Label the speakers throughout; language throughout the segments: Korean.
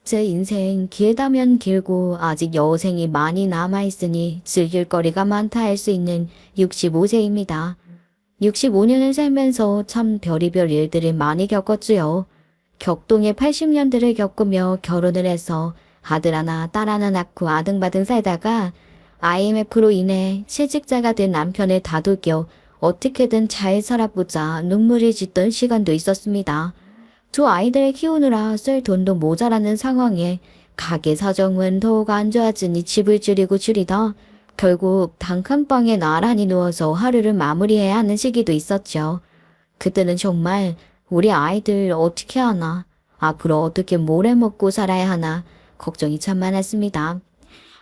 Speaker 1: 제 인생 길다면 길고 아직 여생이 많이 남아있으니 즐길 거리가 많다 할 수 있는 65세입니다. 65년을 살면서 참 별의별 일들을 많이 겪었지요. 격동의 80년대를 겪으며 결혼을 해서 아들 하나 딸 하나 낳고 아등바등 살다가 IMF로 인해 실직자가 된 남편을 다독여 어떻게든 잘 살아보자 눈물이 짓던 시간도 있었습니다. 두 아이들을 키우느라 쓸 돈도 모자라는 상황에 가게 사정은 더욱 안 좋아지니 집을 줄이다 결국 단칸방에 나란히 누워서 하루를 마무리해야 하는 시기도 있었죠. 그때는 정말 우리 아이들 어떻게 하나, 앞으로 어떻게 모래 먹고 살아야 하나 걱정이 참 많았습니다.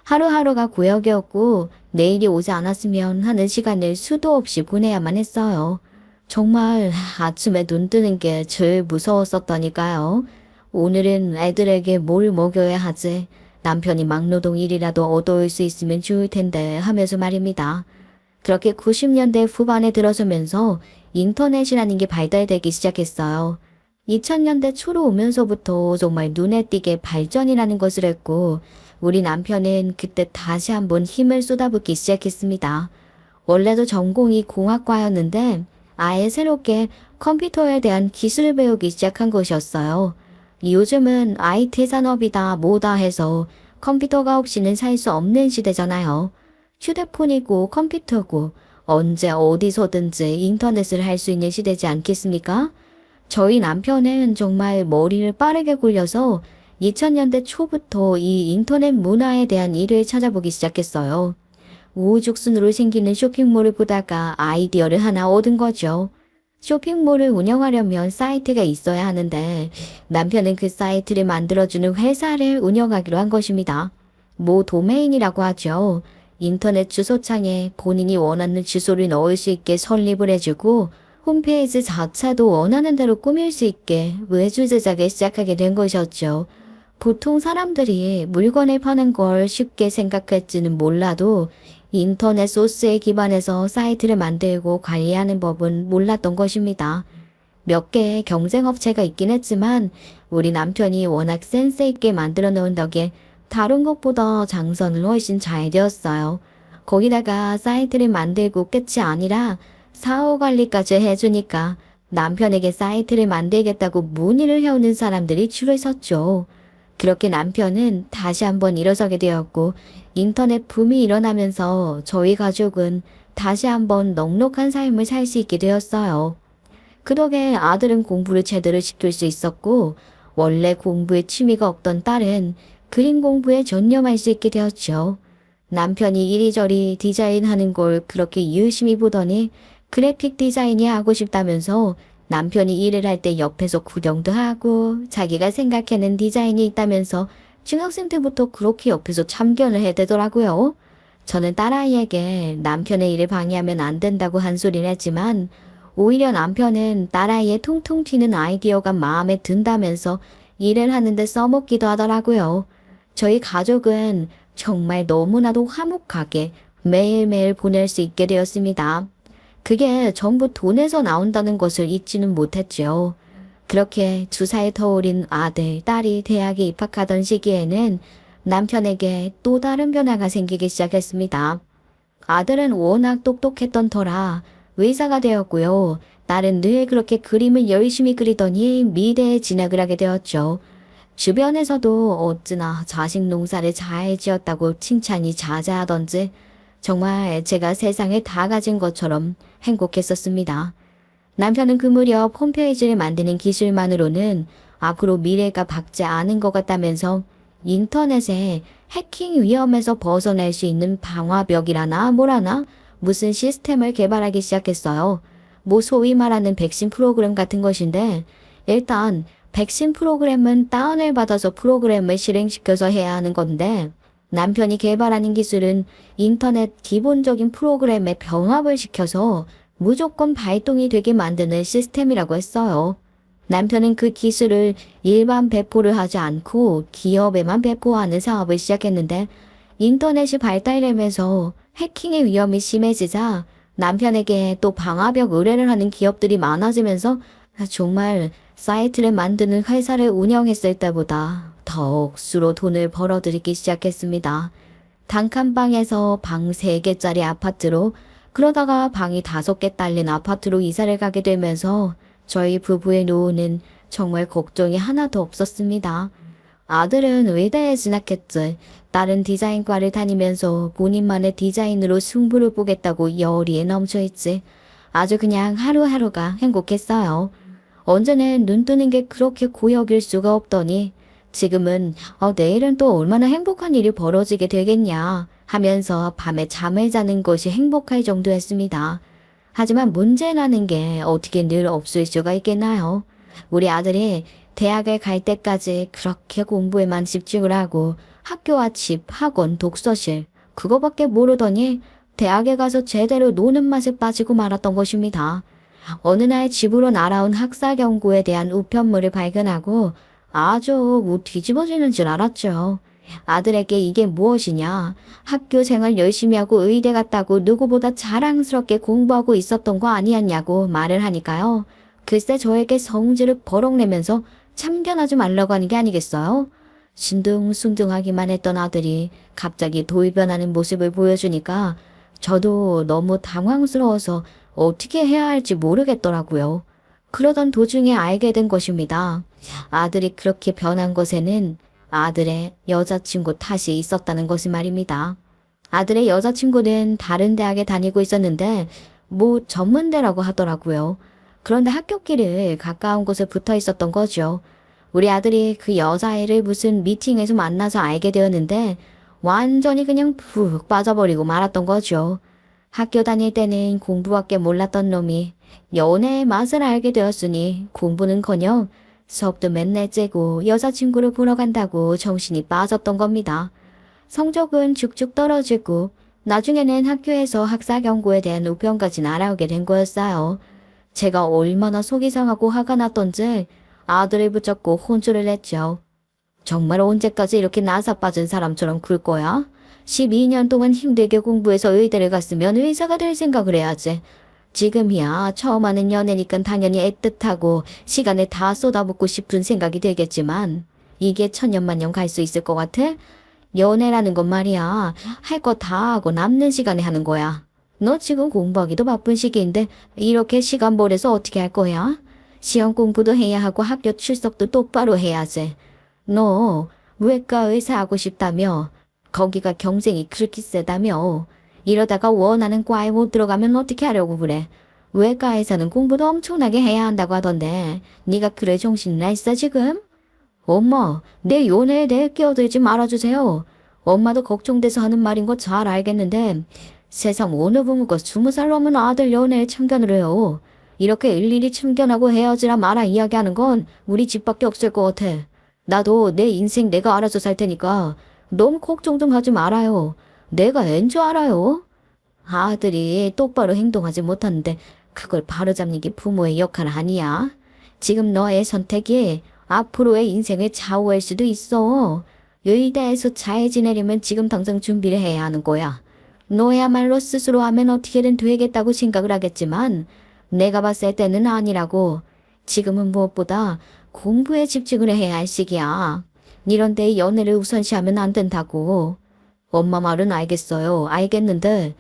Speaker 1: 하루하루가 구역이었고 내일이 오지 않았으면 하는 시간을 수도 없이 보내야만 했어요. 정말 아침에 눈 뜨는 게 제일 무서웠었다니까요. 오늘은 애들에게 뭘 먹여야 하지? 남편이 막노동 일이라도 얻어올 수 있으면 좋을 텐데 하면서 말입니다. 그렇게 90년대 후반에 들어서면서 인터넷이라는 게 발달되기 시작했어요. 2000년대 초로 오면서부터 정말 눈에 띄게 발전이라는 것을 했고 우리 남편은 그때 다시 한번 힘을 쏟아붓기 시작했습니다. 원래도 전공이 공학과였는데 아예 새롭게 컴퓨터에 대한 기술을 배우기 시작한 것이었어요. 요즘은 IT 산업이다 뭐다 해서 컴퓨터가 없이는 살 수 없는 시대잖아요. 휴대폰이고 컴퓨터고 언제 어디서든지 인터넷을 할 수 있는 시대지 않겠습니까? 저희 남편은 정말 머리를 빠르게 굴려서 2000년대 초부터 이 인터넷 문화에 대한 일을 찾아보기 시작했어요. 우후죽순으로 생기는 쇼핑몰을 보다가 아이디어를 하나 얻은 거죠. 쇼핑몰을 운영하려면 사이트가 있어야 하는데 남편은 그 사이트를 만들어주는 회사를 운영하기로 한 것입니다. 모 도메인이라고 하죠. 인터넷 주소창에 본인이 원하는 주소를 넣을 수 있게 설립을 해주고 홈페이지 자체도 원하는 대로 꾸밀 수 있게 외주 제작을 시작하게 된 것이었죠. 보통 사람들이 물건을 파는 걸 쉽게 생각할지는 몰라도 인터넷 소스에 기반해서 사이트를 만들고 관리하는 법은 몰랐던 것입니다. 몇 개의 경쟁업체가 있긴 했지만 우리 남편이 워낙 센스 있게 만들어 놓은 덕에 다른 것보다 장선을 훨씬 잘 되었어요. 거기다가 사이트를 만들고 끝이 아니라 사후 관리까지 해주니까 남편에게 사이트를 만들겠다고 문의를 해오는 사람들이 줄을 섰죠. 그렇게 남편은 다시 한번 일어서게 되었고 인터넷 붐이 일어나면서 저희 가족은 다시 한번 넉넉한 삶을 살 수 있게 되었어요. 그 덕에 아들은 공부를 제대로 시킬 수 있었고 원래 공부에 취미가 없던 딸은 그림 공부에 전념할 수 있게 되었죠. 남편이 이리저리 디자인하는 걸 그렇게 유심히 보더니 그래픽 디자인이 하고 싶다면서 남편이 일을 할 때 옆에서 구경도 하고 자기가 생각해낸 디자인이 있다면서 중학생 때부터 그렇게 옆에서 참견을 해대더라고요. 저는 딸아이에게 남편의 일을 방해하면 안 된다고 한 소리를 했지만 오히려 남편은 딸아이의 통통 튀는 아이디어가 마음에 든다면서 일을 하는데 써먹기도 하더라고요. 저희 가족은 정말 너무나도 화목하게 매일매일 보낼 수 있게 되었습니다. 그게 전부 돈에서 나온다는 것을 잊지는 못했죠. 그렇게 2살 더 어린 아들, 딸이 대학에 입학하던 시기에는 남편에게 또 다른 변화가 생기기 시작했습니다. 아들은 워낙 똑똑했던 터라 의사가 되었고요. 딸은 늘 그렇게 그림을 열심히 그리더니 미대에 진학을 하게 되었죠. 주변에서도 어찌나 자식 농사를 잘 지었다고 칭찬이 자자하던지 정말 제가 세상에 다 가진 것처럼 행복했었습니다. 남편은 그 무렵 홈페이지를 만드는 기술만으로는 앞으로 미래가 밝지 않은 것 같다면서 인터넷에 해킹 위험에서 벗어날 수 있는 방화벽이라나 뭐라나 무슨 시스템을 개발하기 시작했어요. 뭐 소위 말하는 백신 프로그램 같은 것인데 일단 백신 프로그램은 다운을 받아서 프로그램을 실행시켜서 해야 하는 건데 남편이 개발하는 기술은 인터넷 기본적인 프로그램에 병합을 시켜서 무조건 발동이 되게 만드는 시스템이라고 했어요. 남편은 그 기술을 일반 배포를 하지 않고 기업에만 배포하는 사업을 시작했는데 인터넷이 발달되면서 해킹의 위험이 심해지자 남편에게 또 방화벽 의뢰를 하는 기업들이 많아지면서 정말 사이트를 만드는 회사를 운영했을 때보다 더욱 수로 돈을 벌어들이기 시작했습니다. 단칸방에서 방 3개짜리 아파트로, 그러다가 방이 5개 딸린 아파트로 이사를 가게 되면서 저희 부부의 노후는 정말 걱정이 하나도 없었습니다. 아들은 의대에 진학했지. 딸은 디자인과를 다니면서 본인만의 디자인으로 승부를 보겠다고 열의에 넘쳐있지. 아주 그냥 하루하루가 행복했어요. 언제는 눈 뜨는 게 그렇게 고역일 수가 없더니 지금은 내일은 또 얼마나 행복한 일이 벌어지게 되겠냐 하면서 밤에 잠을 자는 것이 행복할 정도였습니다. 하지만 문제라는 게 어떻게 늘 없을 수가 있겠나요? 우리 아들이 대학을 갈 때까지 그렇게 공부에만 집중을 하고 학교와 집, 학원, 독서실 그거밖에 모르더니 대학에 가서 제대로 노는 맛에 빠지고 말았던 것입니다. 어느 날 집으로 날아온 학사 경고에 대한 우편물을 발견하고 아주 뒤집어지는 줄 알았죠. 아들에게 이게 무엇이냐? 학교 생활 열심히 하고 의대 갔다고 누구보다 자랑스럽게 공부하고 있었던 거 아니었냐고 말을 하니까요. 글쎄 저에게 성질을 버럭 내면서 참견하지 말라고 하는 게 아니겠어요? 신둥순둥하기만 했던 아들이 갑자기 돌변하는 모습을 보여주니까 저도 너무 당황스러워서 어떻게 해야 할지 모르겠더라고요. 그러던 도중에 알게 된 것입니다. 아들이 그렇게 변한 것에는 아들의 여자친구 탓이 있었다는 것이 말입니다. 아들의 여자친구는 다른 대학에 다니고 있었는데 전문대라고 하더라고요. 그런데 학교길을 가까운 곳에 붙어 있었던 거죠. 우리 아들이 그 여자애를 무슨 미팅에서 만나서 알게 되었는데 완전히 그냥 푹 빠져버리고 말았던 거죠. 학교 다닐 때는 공부밖에 몰랐던 놈이 연애의 맛을 알게 되었으니 공부는커녕 수업도 맨날 째고 여자친구를 보러 간다고 정신이 빠졌던 겁니다. 성적은 쭉쭉 떨어지고 나중에는 학교에서 학사 경고에 대한 우편까지 날아오게 된 거였어요. 제가 얼마나 속이 상하고 화가 났던지 아들을 붙잡고 혼쭐을 냈죠. 정말 언제까지 이렇게 나사빠진 사람처럼 굴 거야? 12년 동안 힘들게 공부해서 의대를 갔으면 의사가 될 생각을 해야지. 지금이야 처음 하는 연애니까 당연히 애틋하고 시간을 다 쏟아붓고 싶은 생각이 들겠지만 이게 천년만년 갈 수 있을 것 같아? 연애라는 건 말이야 할 거 다 하고 남는 시간에 하는 거야. 너 지금 공부하기도 바쁜 시기인데 이렇게 시간 보내서 어떻게 할 거야? 시험 공부도 해야 하고 학교 출석도 똑바로 해야지. 너 외과 의사 하고 싶다며? 거기가 경쟁이 그렇게 세다며? 이러다가 원하는 과에 못 들어가면 어떻게 하려고 그래? 외과에서는 공부도 엄청나게 해야 한다고 하던데 네가 그래 정신 나 있어 지금? 엄마, 내 연애에 대해 끼어들지 말아주세요. 엄마도 걱정돼서 하는 말인 거 잘 알겠는데 세상 어느 부모가 20살 넘은 아들 연애에 참견을 해요. 이렇게 일일이 참견하고 헤어지라 마라 이야기하는 건 우리 집밖에 없을 것 같아. 나도 내 인생 내가 알아서 살 테니까 너무 걱정 좀 하지 말아요. 내가 앤 줄 알아요? 아들이 똑바로 행동하지 못하는데 그걸 바로잡는 게 부모의 역할 아니야. 지금 너의 선택이 앞으로의 인생을 좌우할 수도 있어. 의대에서 잘 지내려면 지금 당장 준비를 해야 하는 거야. 너야말로 스스로 하면 어떻게든 되겠다고 생각을 하겠지만 내가 봤을 때는 아니라고. 지금은 무엇보다 공부에 집중을 해야 할 시기야. 이런데 연애를 우선시하면 안 된다고. 엄마 말은 알겠어요. 알겠는데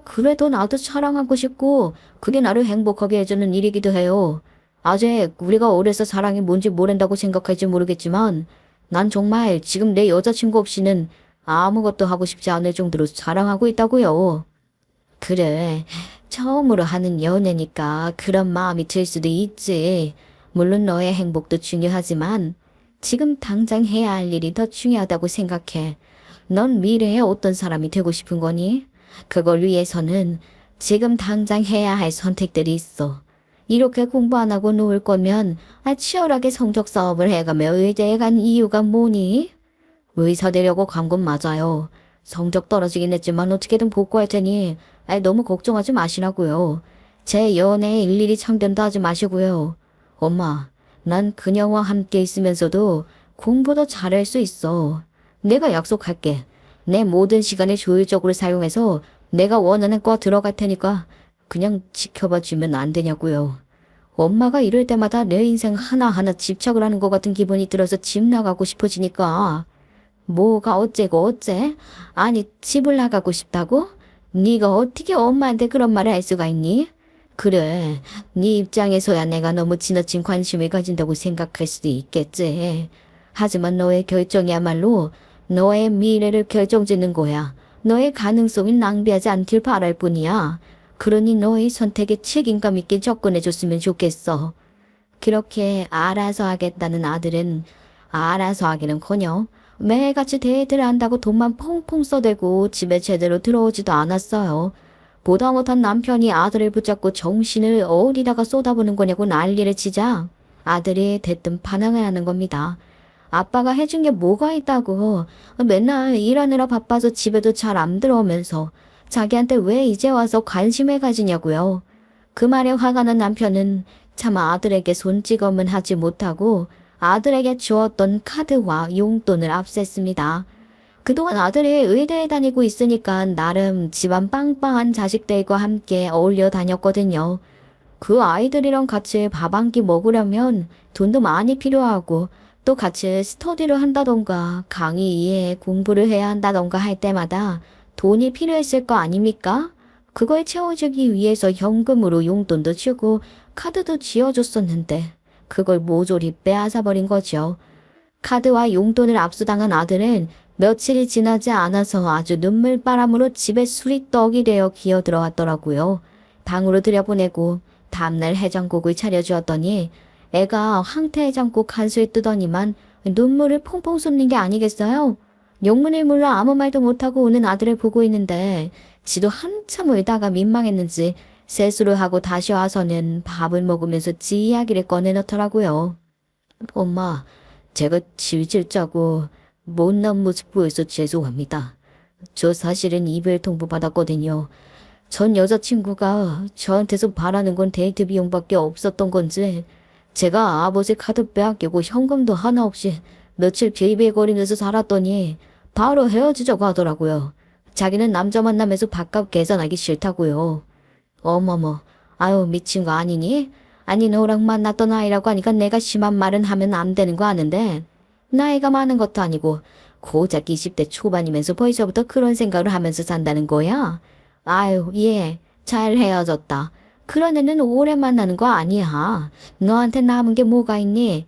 Speaker 1: 그래도 나도 사랑하고 싶고 그게 나를 행복하게 해주는 일이기도 해요. 아직 우리가 어려서 사랑이 뭔지 모른다고 생각할지 모르겠지만 난 정말 지금 내 여자친구 없이는 아무것도 하고 싶지 않을 정도로 사랑하고 있다고요. 그래, 처음으로 하는 연애니까 그런 마음이 들 수도 있지. 물론 너의 행복도 중요하지만 지금 당장 해야 할 일이 더 중요하다고 생각해. 넌 미래에 어떤 사람이 되고 싶은 거니? 그걸 위해서는 지금 당장 해야 할 선택들이 있어. 이렇게 공부 안 하고 놓을 거면 치열하게 성적 싸움을 해가며 의대에 간 이유가 뭐니? 의사 되려고 간 건 맞아요. 성적 떨어지긴 했지만 어떻게든 복구할 테니 너무 걱정하지 마시라고요. 제 연애에 일일이 참견도 하지 마시고요. 엄마, 난 그녀와 함께 있으면서도 공부도 잘할 수 있어. 내가 약속할게. 내 모든 시간을 효율적으로 사용해서 내가 원하는 과 들어갈 테니까 그냥 지켜봐 주면 안 되냐고요. 엄마가 이럴 때마다 내 인생 하나하나 집착을 하는 것 같은 기분이 들어서 집 나가고 싶어지니까. 뭐가 어째고 어째? 아니, 집을 나가고 싶다고? 네가 어떻게 엄마한테 그런 말을 할 수가 있니? 그래, 네 입장에서야 내가 너무 지나친 관심을 가진다고 생각할 수도 있겠지. 하지만 너의 결정이야말로 너의 미래를 결정짓는 거야. 너의 가능성을 낭비하지 않길 바랄 뿐이야. 그러니 너의 선택에 책임감 있게 접근해줬으면 좋겠어. 그렇게 알아서 하겠다는 아들은 알아서 하기는커녕 매일같이 데이트를 한다고 돈만 펑펑 써대고 집에 제대로 들어오지도 않았어요. 보다 못한 남편이 아들을 붙잡고 정신을 어디다가 쏟아부는 거냐고 난리를 치자 아들이 대뜸 반항을 하는 겁니다. 아빠가 해준 게 뭐가 있다고. 맨날 일하느라 바빠서 집에도 잘 안 들어오면서 자기한테 왜 이제 와서 관심을 가지냐고요. 그 말에 화가 난 남편은 차마 아들에게 손찌검은 하지 못하고 아들에게 주었던 카드와 용돈을 압수했습니다. 그동안 아들이 의대에 다니고 있으니까 나름 집안 빵빵한 자식들과 함께 어울려 다녔거든요. 그 아이들이랑 같이 밥 한 끼 먹으려면 돈도 많이 필요하고 또 같이 스터디를 한다던가 강의 이외에 공부를 해야 한다던가 할 때마다 돈이 필요했을 거 아닙니까? 그걸 채워주기 위해서 현금으로 용돈도 주고 카드도 지어줬었는데 그걸 모조리 빼앗아버린 거죠. 카드와 용돈을 압수당한 아들은 며칠이 지나지 않아서 아주 눈물바람으로 집에 술이 떡이 되어 기어들어왔더라고요. 방으로 들여보내고 다음날 해장국을 차려주었더니 애가 황태해장국 한 술 뜨더니만 눈물을 퐁퐁 쏟는 게 아니겠어요? 영문을 몰라 아무 말도 못하고 오는 아들을 보고 있는데 지도 한참 울다가 민망했는지 세수를 하고 다시 와서는 밥을 먹으면서 지 이야기를 꺼내놓더라고요. 엄마, 제가 질질 짜고 못난 모습 보여서 죄송합니다. 저 사실은 이별 통보 받았거든요. 전 여자친구가 저한테서 바라는 건 데이트 비용밖에 없었던 건지 제가 아버지 카드 빼앗기고 현금도 하나 없이 며칠 비일비일거리면서 살았더니 바로 헤어지자고 하더라고요. 자기는 남자 만나면서 밥값 계산하기 싫다고요. 어머머, 아유 미친 거 아니니? 아니 너랑 만났던 아이라고 하니까 내가 심한 말은 하면 안 되는 거 아는데 나이가 많은 것도 아니고 고작 20대 초반이면서 벌써부터 그런 생각을 하면서 산다는 거야? 아유 예, 잘 헤어졌다. 그런 애는 오래 만나는 거 아니야. 너한테 남은 게 뭐가 있니?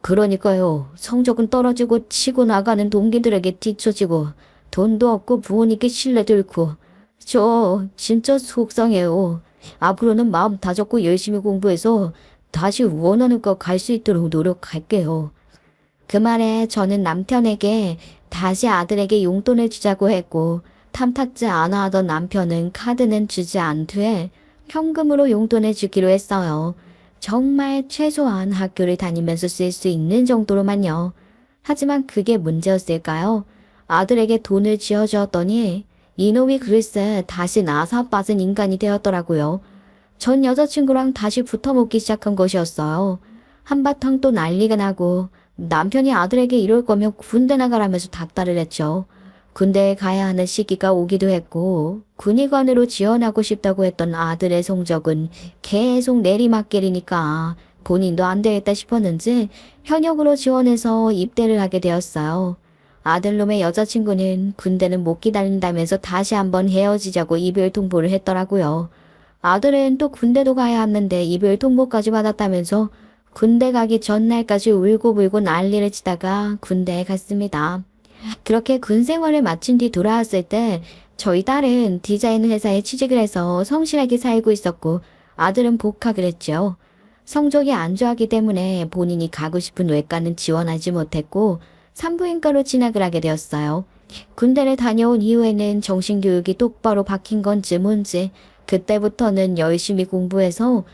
Speaker 1: 그러니까요. 성적은 떨어지고 치고 나가는 동기들에게 뒤처지고 돈도 없고 부모님께 신뢰도 잃고 저 진짜 속상해요. 앞으로는 마음 다잡고 열심히 공부해서 다시 원하는 거 갈 수 있도록 노력할게요. 그 말에 저는 남편에게 다시 아들에게 용돈을 주자고 했고 탐탁지 않아 하던 남편은 카드는 주지 않되 현금으로 용돈을 주기로 했어요. 정말 최소한 학교를 다니면서 쓸 수 있는 정도로만요. 하지만 그게 문제였을까요? 아들에게 돈을 쥐어주었더니 이놈이 글쎄 다시 나사 빠진 인간이 되었더라고요. 전 여자친구랑 다시 붙어먹기 시작한 것이었어요. 한바탕 또 난리가 나고 남편이 아들에게 이럴 거면 군대 나가라면서 닥달을 했죠. 군대에 가야 하는 시기가 오기도 했고 군의관으로 지원하고 싶다고 했던 아들의 성적은 계속 내리막길이니까 본인도 안 되겠다 싶었는지 현역으로 지원해서 입대를 하게 되었어요. 아들놈의 여자친구는 군대는 못 기다린다면서 다시 한번 헤어지자고 이별 통보를 했더라고요. 아들은 또 군대도 가야 하는데 이별 통보까지 받았다면서 군대 가기 전날까지 울고불고 난리를 치다가 군대에 갔습니다. 그렇게 군 생활을 마친 뒤 돌아왔을 때 저희 딸은 디자인 회사에 취직을 해서 성실하게 살고 있었고 아들은 복학을 했죠. 성적이 안 좋았기 때문에 본인이 가고 싶은 외과는 지원하지 못했고 산부인과로 진학을 하게 되었어요. 군대를 다녀온 이후에는 정신교육이 똑바로 박힌 건지 뭔지 그때부터는 열심히 공부해서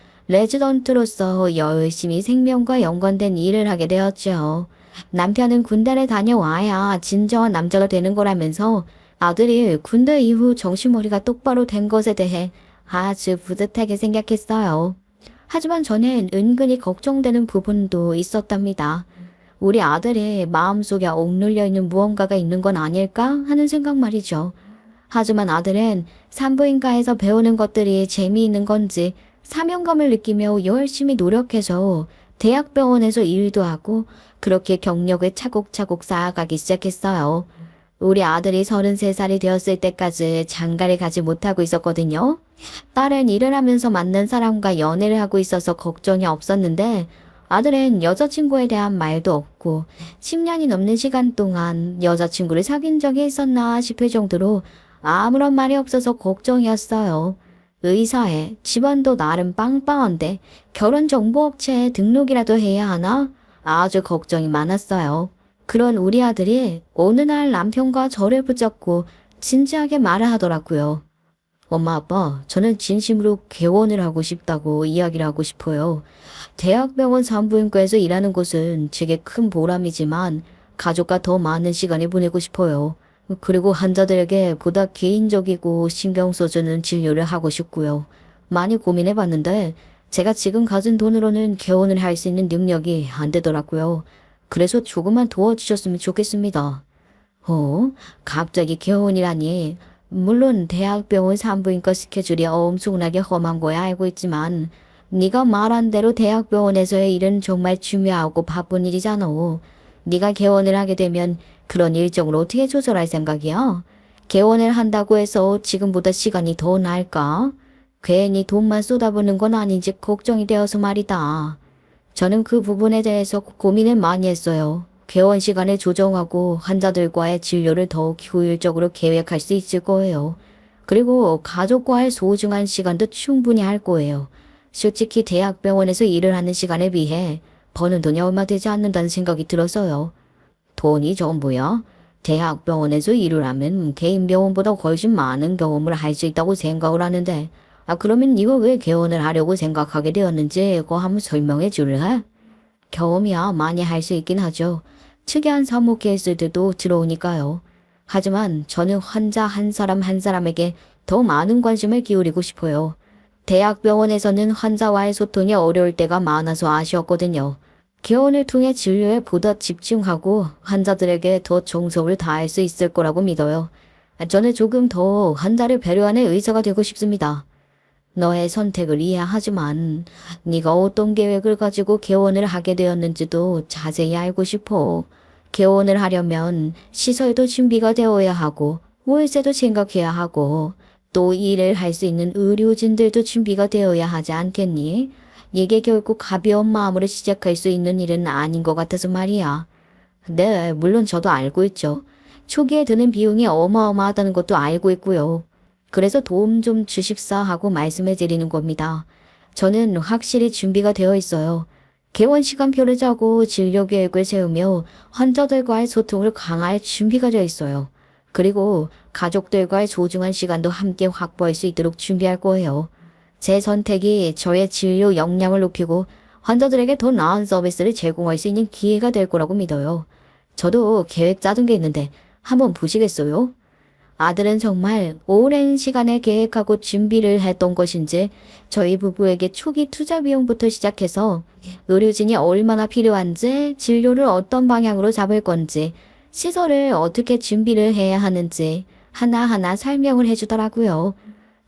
Speaker 1: 레지던트로서 열심히 생명과 연관된 일을 하게 되었죠. 남편은 군대를 다녀와야 진정한 남자가 되는 거라면서 아들이 군대 이후 정신머리가 똑바로 된 것에 대해 아주 뿌듯하게 생각했어요. 하지만 저는 은근히 걱정되는 부분도 있었답니다. 우리 아들의 마음속에 억눌려 있는 무언가가 있는 건 아닐까 하는 생각 말이죠. 하지만 아들은 산부인과에서 배우는 것들이 재미있는 건지 사명감을 느끼며 열심히 노력해서 대학병원에서 일도 하고 그렇게 경력을 차곡차곡 쌓아가기 시작했어요. 우리 아들이 33살이 되었을 때까지 장가를 가지 못하고 있었거든요. 딸은 일을 하면서 만난 사람과 연애를 하고 있어서 걱정이 없었는데 아들은 여자친구에 대한 말도 없고 10년이 넘는 시간 동안 여자친구를 사귄 적이 있었나 싶을 정도로 아무런 말이 없어서 걱정이었어요. 의사에 집안도 나름 빵빵한데 결혼정보업체에 등록이라도 해야 하나? 아주 걱정이 많았어요. 그런 우리 아들이 어느 날 남편과 저를 붙잡고 진지하게 말을 하더라고요. 엄마, 아빠, 저는 진심으로 개원을 하고 싶다고 이야기를 하고 싶어요. 대학병원 산부인과에서 일하는 곳은 제게 큰 보람이지만 가족과 더 많은 시간을 보내고 싶어요. 그리고 환자들에게 보다 개인적이고 신경 써주는 진료를 하고 싶고요. 많이 고민해봤는데 제가 지금 가진 돈으로는 개원을 할 수 있는 능력이 안 되더라고요. 그래서 조금만 도와주셨으면 좋겠습니다. 갑자기 개원이라니. 물론 대학병원 산부인과 스케줄이 엄청나게 험한 거야 알고 있지만 네가 말한 대로 대학병원에서의 일은 정말 중요하고 바쁜 일이잖아. 네가 개원을 하게 되면 그런 일정을 어떻게 조절할 생각이야? 개원을 한다고 해서 지금보다 시간이 더 나을까? 괜히 돈만 쏟아부는 건 아닌지 걱정이 되어서 말이다. 저는 그 부분에 대해서 고민을 많이 했어요. 개원 시간을 조정하고 환자들과의 진료를 더욱 효율적으로 계획할 수 있을 거예요. 그리고 가족과의 소중한 시간도 충분히 할 거예요. 솔직히 대학병원에서 일을 하는 시간에 비해 버는 돈이 얼마 되지 않는다는 생각이 들어서요. 돈이 전부야? 대학병원에서 일을 하면 개인 병원보다 훨씬 많은 경험을 할 수 있다고 생각을 하는데 그러면 이거 왜 개원을 하려고 생각하게 되었는지 그거 한번 설명해 줄래? 경험이야 많이 할 수 있긴 하죠. 특이한 사무 케이스들도 들어오니까요. 하지만 저는 환자 한 사람 한 사람에게 더 많은 관심을 기울이고 싶어요. 대학병원에서는 환자와의 소통이 어려울 때가 많아서 아쉬웠거든요. 개원을 통해 진료에 보다 집중하고 환자들에게 더 정성을 다할 수 있을 거라고 믿어요. 저는 조금 더 환자를 배려하는 의사가 되고 싶습니다. 너의 선택을 이해하지만 네가 어떤 계획을 가지고 개원을 하게 되었는지도 자세히 알고 싶어. 개원을 하려면 시설도 준비가 되어야 하고 월세도 생각해야 하고 또 일을 할 수 있는 의료진들도 준비가 되어야 하지 않겠니? 이게 결국 가벼운 마음으로 시작할 수 있는 일은 아닌 것 같아서 말이야. 네, 물론 저도 알고 있죠. 초기에 드는 비용이 어마어마하다는 것도 알고 있고요. 그래서 도움 좀 주십사 하고 말씀해 드리는 겁니다. 저는 확실히 준비가 되어 있어요. 개원 시간표를 짜고 진료 계획을 세우며 환자들과의 소통을 강화할 준비가 되어 있어요. 그리고 가족들과의 소중한 시간도 함께 확보할 수 있도록 준비할 거예요. 제 선택이 저의 진료 역량을 높이고 환자들에게 더 나은 서비스를 제공할 수 있는 기회가 될 거라고 믿어요. 저도 계획 짜둔 게 있는데 한번 보시겠어요? 아들은 정말 오랜 시간에 계획하고 준비를 했던 것인지 저희 부부에게 초기 투자 비용부터 시작해서 의료진이 얼마나 필요한지, 진료를 어떤 방향으로 잡을 건지, 시설을 어떻게 준비를 해야 하는지 하나하나 설명을 해주더라고요.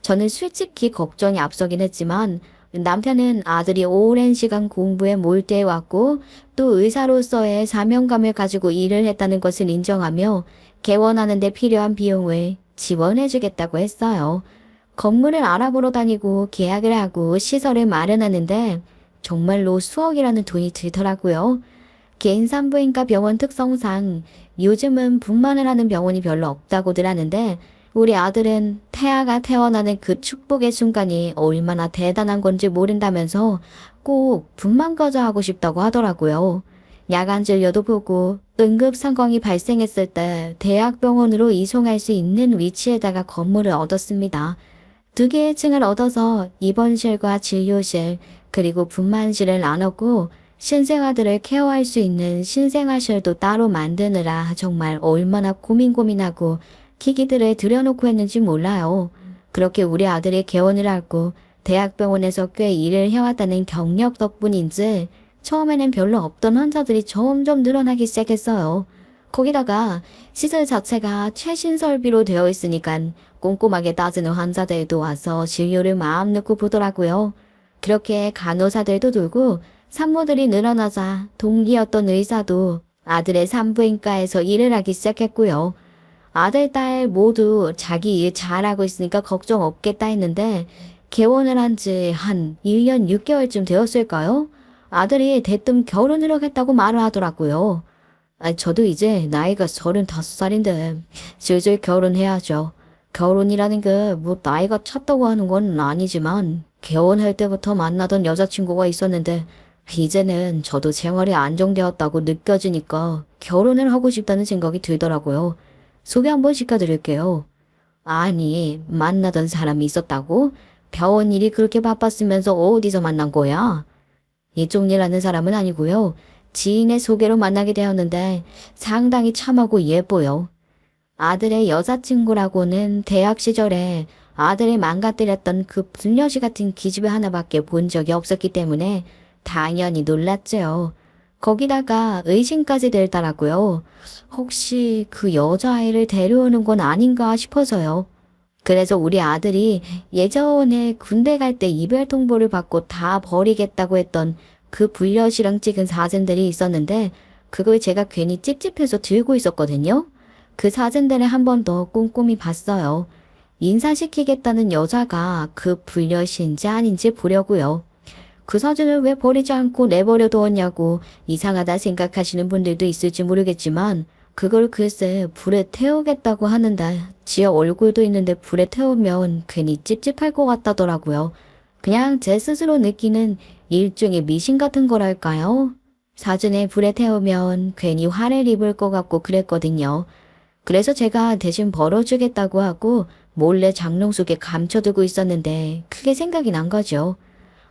Speaker 1: 저는 솔직히 걱정이 앞서긴 했지만 남편은 아들이 오랜 시간 공부에 몰두해 왔고 또 의사로서의 사명감을 가지고 일을 했다는 것을 인정하며 개원하는 데 필요한 비용을 지원해 주겠다고 했어요. 건물을 알아보러 다니고 계약을 하고 시설을 마련하는데 정말로 수억이라는 돈이 들더라고요. 개인 산부인과 병원 특성상 요즘은 분만을 하는 병원이 별로 없다고들 하는데 우리 아들은 태아가 태어나는 그 축복의 순간이 얼마나 대단한 건지 모른다면서 꼭 분만거주하고 싶다고 하더라고요. 야간 진료도 보고 응급 상황이 발생했을 때 대학병원으로 이송할 수 있는 위치에다가 건물을 얻었습니다. 2개의 층을 얻어서 입원실과 진료실 그리고 분만실을 나눴고 신생아들을 케어할 수 있는 신생아실도 따로 만드느라 정말 얼마나 고민하고 기기들을 들여놓고 했는지 몰라요. 그렇게 우리 아들이 개원을 하고 대학병원에서 꽤 일을 해왔다는 경력 덕분인지 처음에는 별로 없던 환자들이 점점 늘어나기 시작했어요. 거기다가 시설 자체가 최신 설비로 되어 있으니까 꼼꼼하게 따지는 환자들도 와서 진료를 마음 놓고 보더라고요. 그렇게 간호사들도 늘고 산모들이 늘어나자 동기였던 의사도 아들의 산부인과에서 일을 하기 시작했고요. 아들, 딸 모두 자기 일 잘하고 있으니까 걱정 없겠다 했는데 개원을 한 지 한 1년 6개월쯤 되었을까요? 아들이 대뜸 결혼을 하겠다고 말을 하더라고요. 저도 이제 나이가 35살인데 슬슬 결혼해야죠. 결혼이라는 게 뭐 나이가 찼다고 하는 건 아니지만 개원할 때부터 만나던 여자친구가 있었는데 이제는 저도 생활이 안정되었다고 느껴지니까 결혼을 하고 싶다는 생각이 들더라고요. 소개 한번 시켜드릴게요. 아니, 만나던 사람이 있었다고? 병원 일이 그렇게 바빴으면서 어디서 만난 거야? 이쪽 일 하는 사람은 아니고요. 지인의 소개로 만나게 되었는데 상당히 참하고 예뻐요. 아들의 여자친구라고는 대학 시절에 아들을 망가뜨렸던 그 불려시 같은 기집애 하나밖에 본 적이 없었기 때문에 당연히 놀랐죠. 거기다가 의심까지 들더라고요. 혹시 그 여자아이를 데려오는 건 아닌가 싶어서요. 그래서 우리 아들이 예전에 군대 갈 때 이별 통보를 받고 다 버리겠다고 했던 그 불려시랑 찍은 사진들이 있었는데 그걸 제가 괜히 찝찝해서 들고 있었거든요. 그 사진들을 한 번 더 꼼꼼히 봤어요. 인사시키겠다는 여자가 그 불려시인지 아닌지 보려고요. 그 사진을 왜 버리지 않고 내버려 두었냐고 이상하다 생각하시는 분들도 있을지 모르겠지만 그걸 글쎄 불에 태우겠다고 하는데 지 얼굴도 있는데 불에 태우면 괜히 찝찝할 것 같다더라고요. 그냥 제 스스로 느끼는 일종의 미신 같은 거랄까요? 사진에 불에 태우면 괜히 화를 입을 것 같고 그랬거든요. 그래서 제가 대신 벌어주겠다고 하고 몰래 장롱 속에 감춰두고 있었는데 크게 생각이 난 거죠.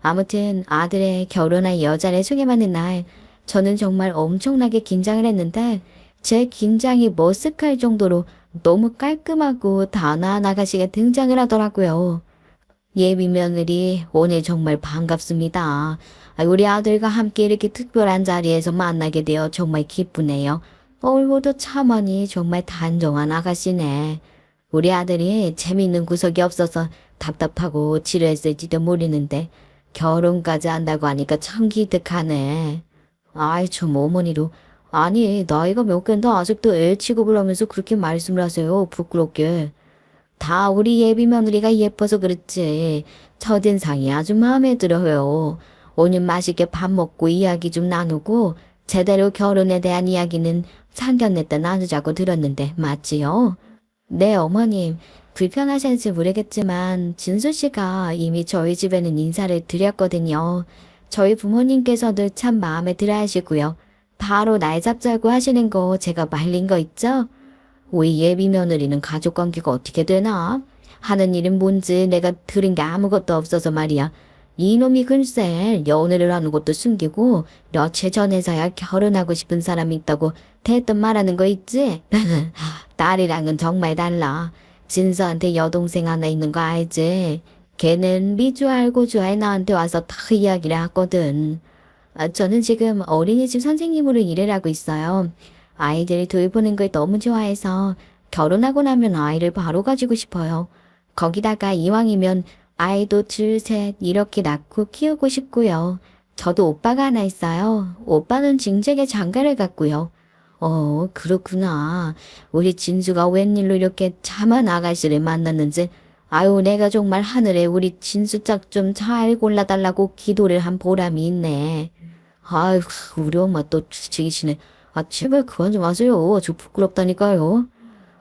Speaker 1: 아무튼 아들의 결혼할 여자를 소개받는 날 저는 정말 엄청나게 긴장을 했는데 제 긴장이 머쓱할 정도로 너무 깔끔하고 단아한 아가씨가 등장을 하더라고요. 예비 며느리 오늘 정말 반갑습니다. 우리 아들과 함께 이렇게 특별한 자리에서 만나게 되어 정말 기쁘네요. 얼굴도 참하니 정말 단정한 아가씨네. 우리 아들이 재미있는 구석이 없어서 답답하고 지루했을지도 모르는데 결혼까지 한다고 하니까 참 기특하네. 아이 참 어머니도 아니 나이가 몇 갠데 아직도 애 취급을 하면서 그렇게 말씀을 하세요. 부끄럽게. 다 우리 예비 며느리가 예뻐서 그렇지. 첫인상이 아주 마음에 들어요. 오늘 맛있게 밥 먹고 이야기 좀 나누고 제대로 결혼에 대한 이야기는 상견례 때 나누자고 들었는데 맞지요? 네 어머님. 불편하실지 모르겠지만 진수 씨가 이미 저희 집에는 인사를 드렸거든요. 저희 부모님께서도 참 마음에 들어 하시고요. 바로 날 잡자고 하시는 거 제가 말린 거 있죠? 우리 예비 며느리는 가족 관계가 어떻게 되나? 하는 일은 뭔지 내가 들은 게 아무것도 없어서 말이야. 이놈이 글쎄 연애를 하는 것도 숨기고 며칠 전에서야 결혼하고 싶은 사람이 있다고 대뜸 말하는 거 있지? 딸이랑은 정말 달라. 진서한테 여동생 하나 있는 거 알지? 걔는 미주알 고주알 나한테 와서 다 이야기를 하거든. 저는 지금 어린이집 선생님으로 일을 하고 있어요. 아이들 돌보는 걸 너무 좋아해서 결혼하고 나면 아이를 바로 가지고 싶어요. 거기다가 이왕이면 아이도 둘, 셋 이렇게 낳고 키우고 싶고요. 저도 오빠가 하나 있어요. 오빠는 징적의 장가를 갔고요. 그렇구나. 우리 진수가 웬일로 이렇게 참한 아가씨를 만났는지 아유 내가 정말 하늘에 우리 진수 짝 좀 잘 골라달라고 기도를 한 보람이 있네. 아유 우리 엄마 또 죽이시네. 제발 그만 좀 하세요. 저 부끄럽다니까요.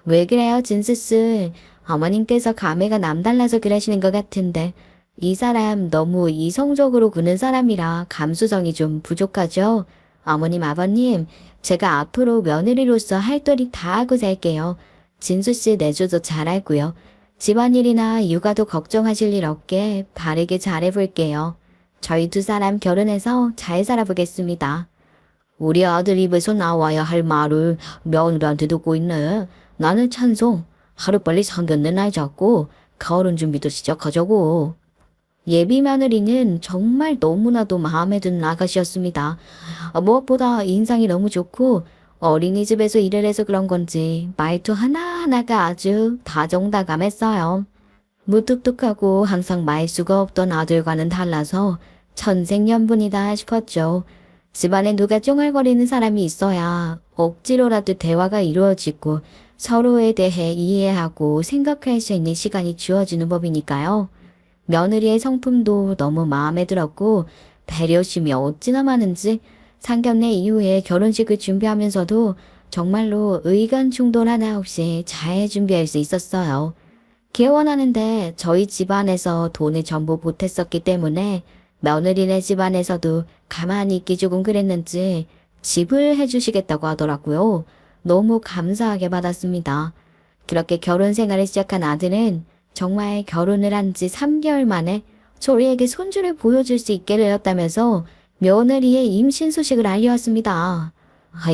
Speaker 1: 왜 그래요 진수씨. 어머님께서 감회가 남달라서 그러시는 것 같은데 이 사람 너무 이성적으로 구는 사람이라 감수성이 좀 부족하죠? 어머님 아버님 제가 앞으로 며느리로서 할 도리 다 하고 살게요. 진수씨 내조도 잘 알고요. 집안일이나 육아도 걱정하실 일 없게 바르게 잘해볼게요. 저희 두 사람 결혼해서 잘 살아보겠습니다. 우리 아들 입에서 나와야 할 말을 며느리한테 듣고 있네. 나는 찬성. 하루빨리 상견례 날 잡고 결혼 준비도 시작하자고. 예비 며느리는 정말 너무나도 마음에 드는 아가씨였습니다. 무엇보다 인상이 너무 좋고 어린이집에서 일을 해서 그런 건지 말투 하나하나가 아주 다정다감했어요. 무뚝뚝하고 항상 말수가 없던 아들과는 달라서 천생연분이다 싶었죠. 집안에 누가 쫑알거리는 사람이 있어야 억지로라도 대화가 이루어지고 서로에 대해 이해하고 생각할 수 있는 시간이 주어지는 법이니까요. 며느리의 성품도 너무 마음에 들었고 배려심이 어찌나 많은지 상견례 이후에 결혼식을 준비하면서도 정말로 의견 충돌 하나 없이 잘 준비할 수 있었어요. 개원하는데 저희 집안에서 돈을 전부 보탰었기 때문에 며느리네 집안에서도 가만히 있기 조금 그랬는지 집을 해주시겠다고 하더라고요. 너무 감사하게 받았습니다. 그렇게 결혼 생활을 시작한 아들은 정말 결혼을 한 지 3개월 만에 저희에게 손주를 보여줄 수 있게 되었다면서 며느리의 임신 소식을 알려왔습니다.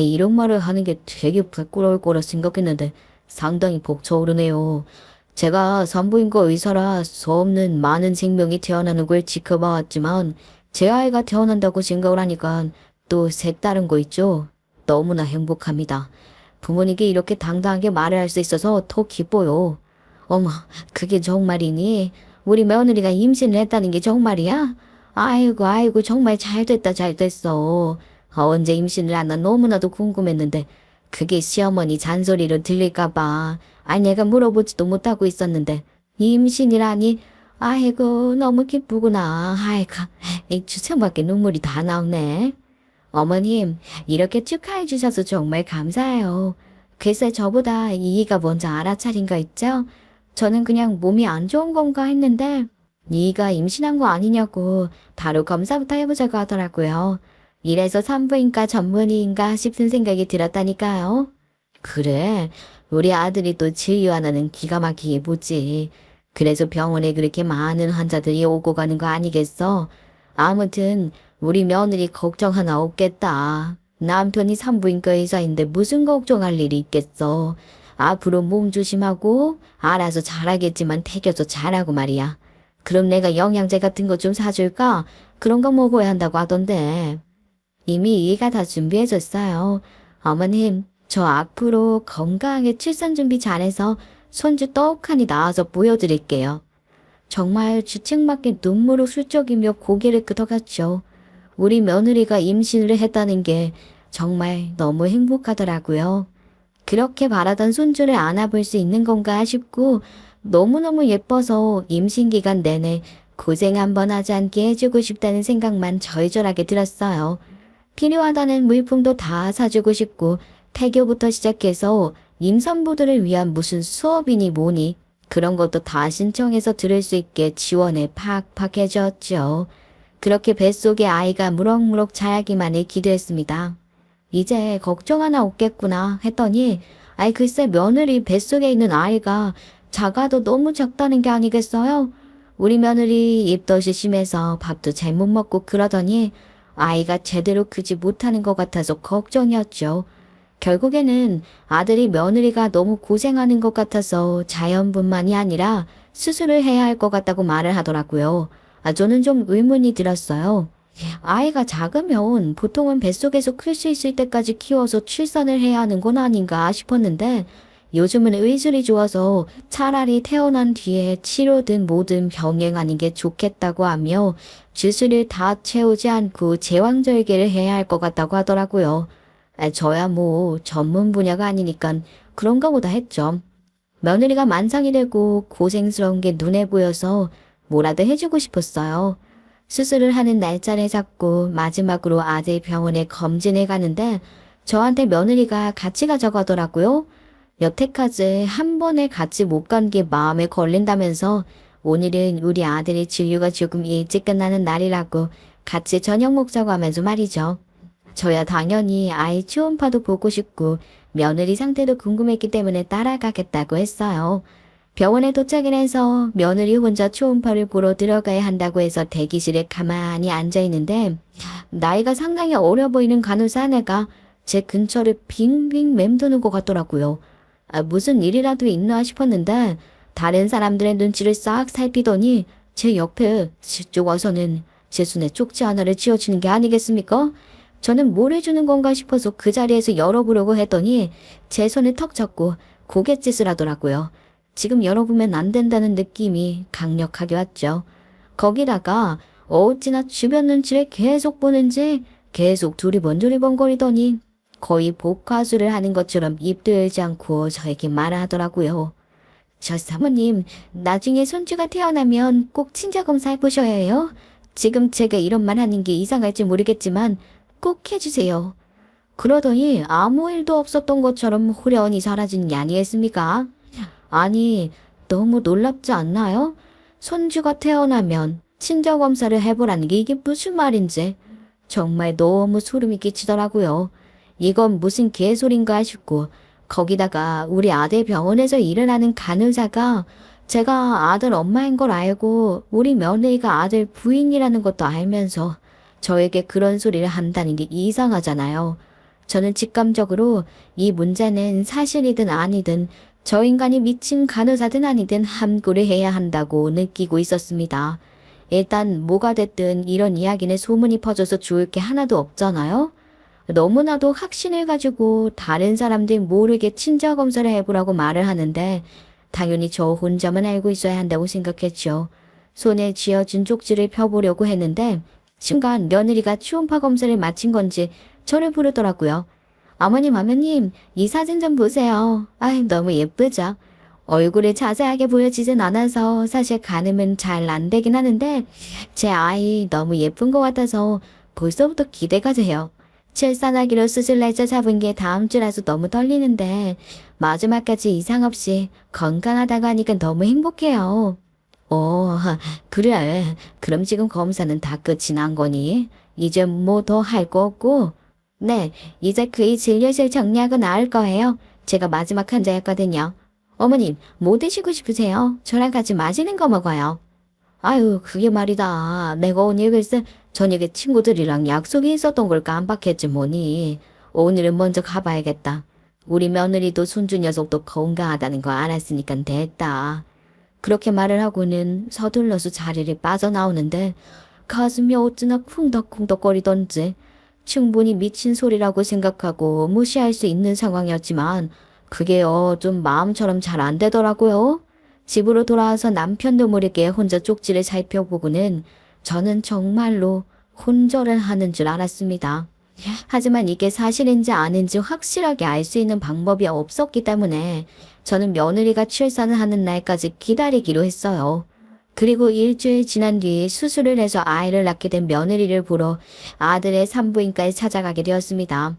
Speaker 1: 이런 말을 하는 게 되게 부끄러울 거라 생각했는데 상당히 벅차오르네요. 제가 산부인과 의사라 수 없는 많은 생명이 태어나는 걸 지켜봐왔지만 제 아이가 태어난다고 생각을 하니까 또 색다른 거 있죠. 너무나 행복합니다. 부모님께 이렇게 당당하게 말을 할 수 있어서 더 기뻐요. 어머, 그게 정말이니? 우리 며느리가 임신을 했다는 게 정말이야? 아이고, 정말 잘 됐다, 잘 됐어. 언제 임신을 하나 너무나도 궁금했는데 그게 시어머니 잔소리로 들릴까봐 내가 물어보지도 못하고 있었는데 임신이라니 아이고 너무 기쁘구나. 아이고 이 주책밖에 눈물이 다 나오네. 어머님 이렇게 축하해 주셔서 정말 감사해요. 글쎄 저보다 이이가 먼저 알아차린 거 있죠? 저는 그냥 몸이 안 좋은 건가 했는데 이이가 임신한 거 아니냐고 바로 검사부터 해보자고 하더라고요. 이래서 산부인과 전문의인가 싶은 생각이 들었다니까요. 그래, 우리 아들이 또 치유 하나는 기가 막히게 보지. 그래서 병원에 그렇게 많은 환자들이 오고 가는 거 아니겠어? 아무튼 우리 며느리 걱정 하나 없겠다. 남편이 산부인과 의사인데 무슨 걱정할 일이 있겠어. 앞으로 몸 조심하고 알아서 잘하겠지만 태겨서 잘하고 말이야. 그럼 내가 영양제 같은 거 좀 사줄까? 그런 거 먹어야 한다고 하던데. 이미 이가 다 준비해줬어요. 어머님, 저 앞으로 건강하게 출산 준비 잘해서 손주 떡하니 낳아서 보여드릴게요. 정말 주책맞게 눈물을 훌쩍이며 고개를 끄덕였죠. 우리 며느리가 임신을 했다는 게 정말 너무 행복하더라고요. 그렇게 바라던 손주를 안아볼 수 있는 건가 싶고 너무너무 예뻐서 임신 기간 내내 고생 한번 하지 않게 해주고 싶다는 생각만 절절하게 들었어요. 필요하다는 물품도 다 사주고 싶고 태교부터 시작해서 임산부들을 위한 무슨 수업이니 뭐니 그런 것도 다 신청해서 들을 수 있게 지원을 팍팍 해줬죠. 그렇게 뱃속에 아이가 무럭무럭 자라기만을 기도했습니다. 이제 걱정 하나 없겠구나 했더니 글쎄 며느리 뱃속에 있는 아이가 작아도 너무 작다는 게 아니겠어요? 우리 며느리 입덧이 심해서 밥도 잘 못 먹고 그러더니 아이가 제대로 크지 못하는 것 같아서 걱정이었죠. 결국에는 아들이 며느리가 너무 고생하는 것 같아서 자연분만이 아니라 수술을 해야 할 것 같다고 말을 하더라고요. 저는 좀 의문이 들었어요. 아이가 작으면 보통은 뱃속에서 클 수 있을 때까지 키워서 출산을 해야 하는 건 아닌가 싶었는데 요즘은 의술이 좋아서 차라리 태어난 뒤에 치료든 뭐든 병행하는 게 좋겠다고 하며 주술을 다 채우지 않고 제왕절개를 해야 할 것 같다고 하더라고요. 저야 뭐 전문 분야가 아니니까 그런가 보다 했죠. 며느리가 만상이 되고 고생스러운 게 눈에 보여서 뭐라도 해주고 싶었어요. 수술을 하는 날짜를 잡고 마지막으로 아들 병원에 검진을 가는데 저한테 며느리가 같이 가자고 하더라고요. 여태까지 한 번에 같이 못 간 게 마음에 걸린다면서 오늘은 우리 아들의 진료가 조금 일찍 끝나는 날이라고 같이 저녁 먹자고 하면서 말이죠. 저야 당연히 아이 초음파도 보고 싶고 며느리 상태도 궁금했기 때문에 따라가겠다고 했어요. 병원에 도착을 해서 며느리 혼자 초음파를 보러 들어가야 한다고 해서 대기실에 가만히 앉아있는데 나이가 상당히 어려 보이는 간호사 아내가 제 근처를 빙빙 맴도는 것 같더라고요. 무슨 일이라도 있나 싶었는데 다른 사람들의 눈치를 싹 살피더니 제 옆에 슬쩍 와서는 제 손에 쪽지 하나를 쥐어주는 게 아니겠습니까? 저는 뭘 해주는 건가 싶어서 그 자리에서 열어보려고 했더니 제 손을 턱 잡고 고갯짓을 하더라고요. 지금 열어보면 안 된다는 느낌이 강력하게 왔죠. 거기다가 어찌나 주변 눈치를 계속 보는지 계속 두리번두리번거리더니 거의 복화술을 하는 것처럼 입도 열지 않고 저에게 말하더라고요. 저 사모님, 나중에 손주가 태어나면 꼭 친자검사 해보셔야 해요. 지금 제가 이런 말 하는 게 이상할지 모르겠지만 꼭 해주세요. 그러더니 아무 일도 없었던 것처럼 후련히 사라진 게 아니겠습니까? 아니, 너무 놀랍지 않나요? 손주가 태어나면 친자검사를 해보라는 게 이게 무슨 말인지 정말 너무 소름이 끼치더라고요. 이건 무슨 개소린가 싶고 거기다가 우리 아들 병원에서 일을 하는 간호사가 제가 아들 엄마인 걸 알고 우리 며느리가 아들 부인이라는 것도 알면서 저에게 그런 소리를 한다는 게 이상하잖아요. 저는 직감적으로 이 문제는 사실이든 아니든 저 인간이 미친 간호사든 아니든 함구를 해야 한다고 느끼고 있었습니다. 일단 뭐가 됐든 이런 이야기는 소문이 퍼져서 좋을 게 하나도 없잖아요. 너무나도 확신을 가지고 다른 사람들 모르게 친자 검사를 해보라고 말을 하는데 당연히 저 혼자만 알고 있어야 한다고 생각했죠. 손에 쥐어진 쪽지를 펴보려고 했는데 순간 며느리가 초음파 검사를 마친 건지 저를 부르더라고요. 어머님, 이 사진 좀 보세요. 아이, 너무 예쁘죠? 얼굴이 자세하게 보여지진 않아서 사실 가늠은 잘 안 되긴 하는데 제 아이 너무 예쁜 것 같아서 벌써부터 기대가 돼요. 출산하기로 수술 날짜 잡은 게 다음 주라서 너무 떨리는데 마지막까지 이상 없이 건강하다고 하니까 너무 행복해요. 어, 그래. 그럼 지금 검사는 다 끝이 난 거니? 이제 뭐 더 할 거 없고? 네, 이제 그이 진료실 정리하고 나을 거예요. 제가 마지막 환자였거든요. 어머님, 뭐 드시고 싶으세요? 저랑 같이 맛있는 거 먹어요. 아유, 그게 말이다. 내가 오늘 글쎄 저녁에 친구들이랑 약속이 있었던 걸 깜빡했지 뭐니. 오늘은 먼저 가봐야겠다. 우리 며느리도 손주 녀석도 건강하다는 거 알았으니까 됐다. 그렇게 말을 하고는 서둘러서 자리를 빠져나오는데 가슴이 어찌나 쿵덕쿵덕거리던지 충분히 미친 소리라고 생각하고 무시할 수 있는 상황이었지만 그게 좀 마음처럼 잘 안 되더라고요. 집으로 돌아와서 남편도 모르게 혼자 쪽지를 살펴보고는 저는 정말로 혼절을 하는 줄 알았습니다. 하지만 이게 사실인지 아닌지 확실하게 알 수 있는 방법이 없었기 때문에 저는 며느리가 출산을 하는 날까지 기다리기로 했어요. 그리고 일주일 지난 뒤 수술을 해서 아이를 낳게 된 며느리를 보러 아들의 산부인과에 찾아가게 되었습니다.